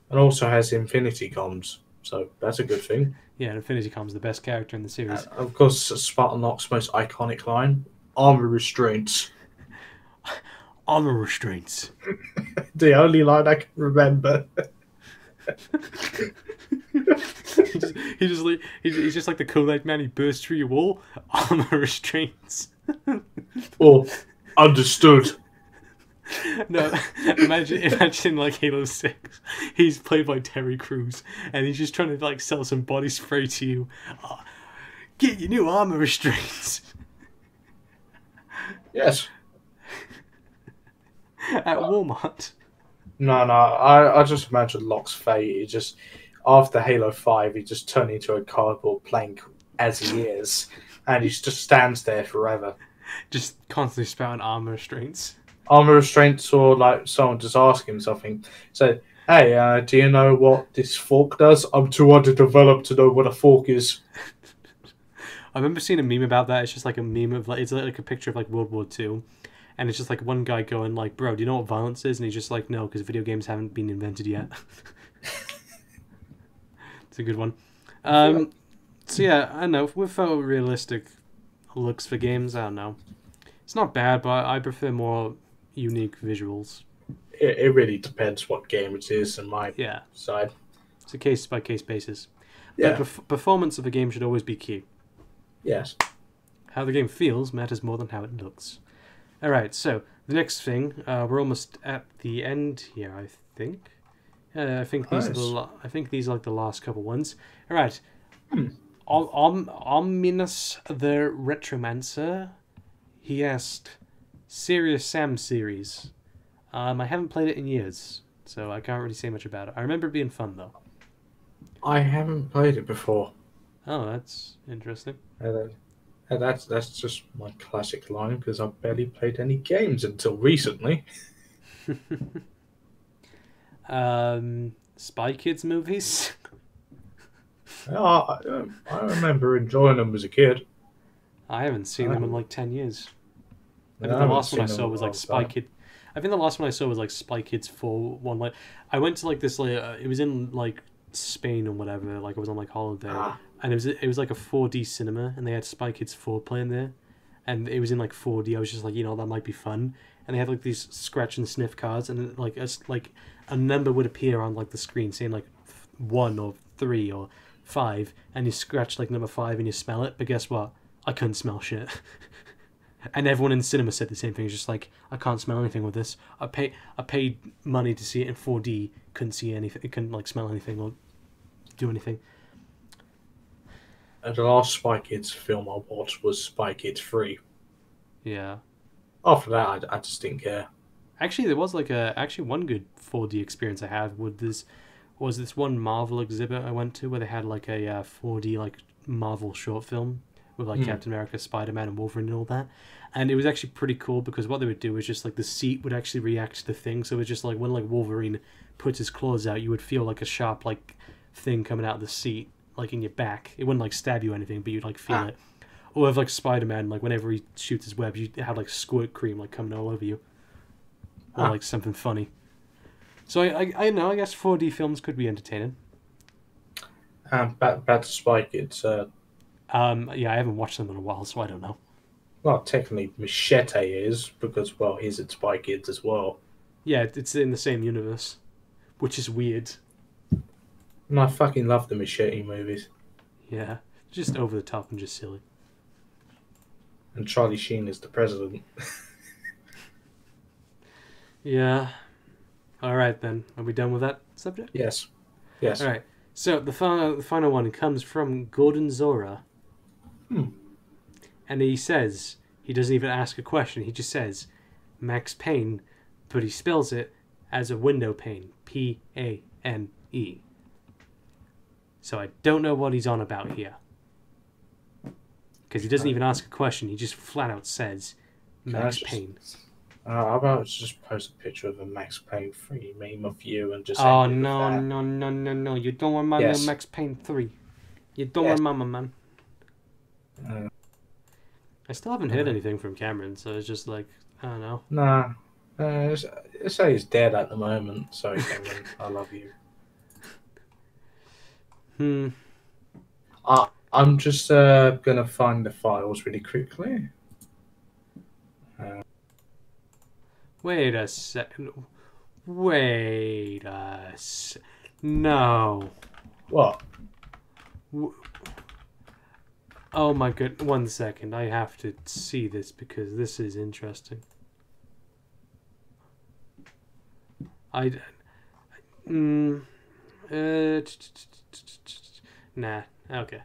And also has Infinity Comms, so that's a good thing. Yeah, and Infinity Comms, the best character in the series. Of course, Spartan Locke's most iconic line: "Armor restraints." Armor restraints. The only line I can remember. he's just like the Kool-Aid man. He bursts through your wall. Armor restraints. Or understood. No, imagine like Halo 6. He's played by Terry Crews, and he's just trying to like sell some body spray to you. Get your new armor restraints. Yes. At Walmart. No, I just imagine Locke's fate. He just, after Halo 5, he just turned into a cardboard plank as he is, and he just stands there forever. Just constantly spouting armor restraints. Armor restraints, or like someone just asking him something. So, hey, do you know what this fork does? I'm too underdeveloped to know what a fork is. I remember seeing a meme about that. It's just like a meme of like, it's like a picture of like World War II. And it's just like one guy going like, "Bro, do you know what violence is?" And he's just like, "No, because video games haven't been invented yet." It's a good one. So yeah, I don't know. With photorealistic looks for games, I don't know. It's not bad, but I prefer more unique visuals. It really depends what game it is in my side. It's a case-by-case basis. Yeah. But performance of a game should always be key. Yes. How the game feels matters more than how it looks. Alright, so the next thing, we're almost at the end here, I think. I think these are like the last couple ones. Alright. Ominous the Retromancer. He asked, Serious Sam series. I haven't played it in years, so I can't really say much about it. I remember it being fun though. I haven't played it before. Oh, that's interesting. That's just my classic line because I've barely played any games until recently. Spy Kids movies. I remember enjoying them as a kid. I haven't seen them in like 10 years. I think the haven't last one I seen them saw in a was like long Spy time. Kid. I think the last one I saw was like Spy Kids 4 one. Like I went to like this like it was in like Spain or whatever. Like I was on like holiday, Ah, and it was like a 4D cinema, and they had Spy Kids 4 playing there, and it was in like 4D. I was just like, that might be fun. And they had like these scratch and sniff cards, and like a number would appear on like the screen saying like 1 or 3 or 5, and you scratch like number 5 and you smell it. But guess what? I couldn't smell shit. And everyone in the cinema said the same thing. It's just like, I can't smell anything with this. I paid money to see it in 4D. Couldn't see anything. Couldn't like smell anything or do anything. the last Spy Kids film I watched was Spy Kids 3. Yeah. After that, I just didn't care. Actually, there was like one good 4D experience I had with this one Marvel exhibit I went to where they had like a 4D like Marvel short film with like Captain America, Spider-Man, and Wolverine and all that. And it was actually pretty cool because what they would do was just like the seat would actually react to the thing. So it was just like when like Wolverine puts his claws out, you would feel like a sharp like thing coming out of the seat, like in your back. It wouldn't like stab you or anything, but you'd like feel it. Or if like Spider-Man, like whenever he shoots his web, you have like squirt cream like coming all over you, or like something funny. So I know. I guess 4D films could be entertaining. Back to Spy Kids. Yeah, I haven't watched them in a while, so I don't know. Well, technically, Machete is because well, he's at Spy Kids as well. Yeah, it's in the same universe, which is weird. And I fucking love the Machete movies. Yeah, just over the top and just silly. And Charlie Sheen is the president. Yeah. All right then. Are we done with that subject? Yes. Yes. All right. So the final one comes from Gordon Zora. And he says, he doesn't even ask a question. He just says, Max Payne, but he spells it as a window pane. P-A-N-E. So I don't know what he's on about here. Because he doesn't even ask a question. He just flat out says, Max Payne. How about just post a picture of a Max Payne 3 meme of you and just... Oh, no. You don't remind me of Max Payne 3. You don't remember, man. I still haven't heard anything from Cameron, so it's just like, I don't know. Nah. Say he's dead at the moment. Sorry, Cameron. I love you. I'm just going to find the files really quickly. Wait a second. No. What? Oh my god, 1 second. I have to see this because this is interesting. Nah, okay.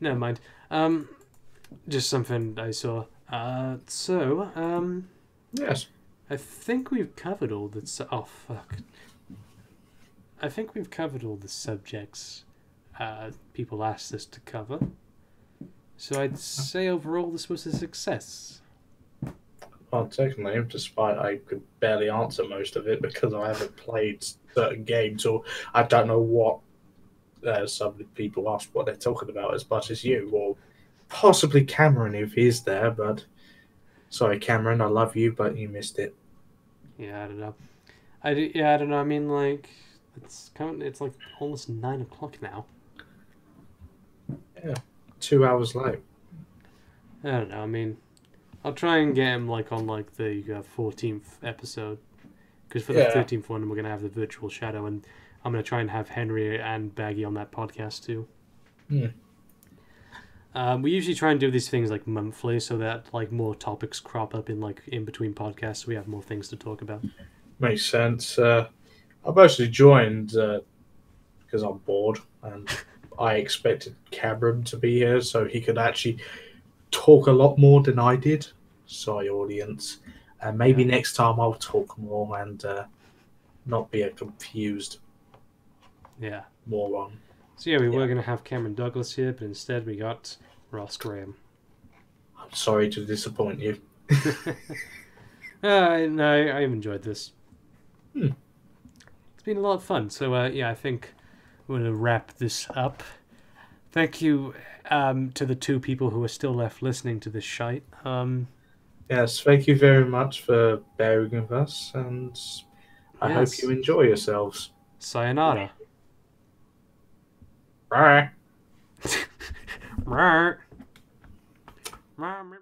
Never mind. Just something I saw. Yes. I think we've covered all the... Oh, fuck. I think we've covered all the subjects people asked us to cover. So I'd say overall this was a success. Well, technically, despite I could barely answer most of it because I haven't played certain games or I don't know what some of the people ask what they're talking about as much as you, or possibly Cameron if he's there, but sorry, Cameron, I love you, but you missed it. Yeah, I don't know. I don't know. I mean, like, it's like almost 9 o'clock now. Yeah, 2 hours late. I don't know. I mean, I'll try and get him like on like the 14th episode, because for the 13th one we're gonna have the virtual shadow, and I'm gonna try and have Henry and Baggy on that podcast too. We usually try and do these things like monthly, so that like more topics crop up in between podcasts, so we have more things to talk about. Makes sense. I mostly joined because I'm bored and I expected Cameron to be here so he could actually talk a lot more than I did. Sorry, audience. And maybe Yeah. next time I'll talk more and not be a confused Yeah. moron. So yeah, we were Yeah. going to have Cameron Douglas here, but instead we got Ross Graham. I'm sorry to disappoint you. No, I've enjoyed this. Hmm. It's been a lot of fun. So yeah, I think we're going to wrap this up. Thank you to the two people who are still left listening to this shite. Yes, thank you very much for bearing with us, and I hope you Yes. enjoy yourselves. Sayonara. Bye. Rawr. Rawr.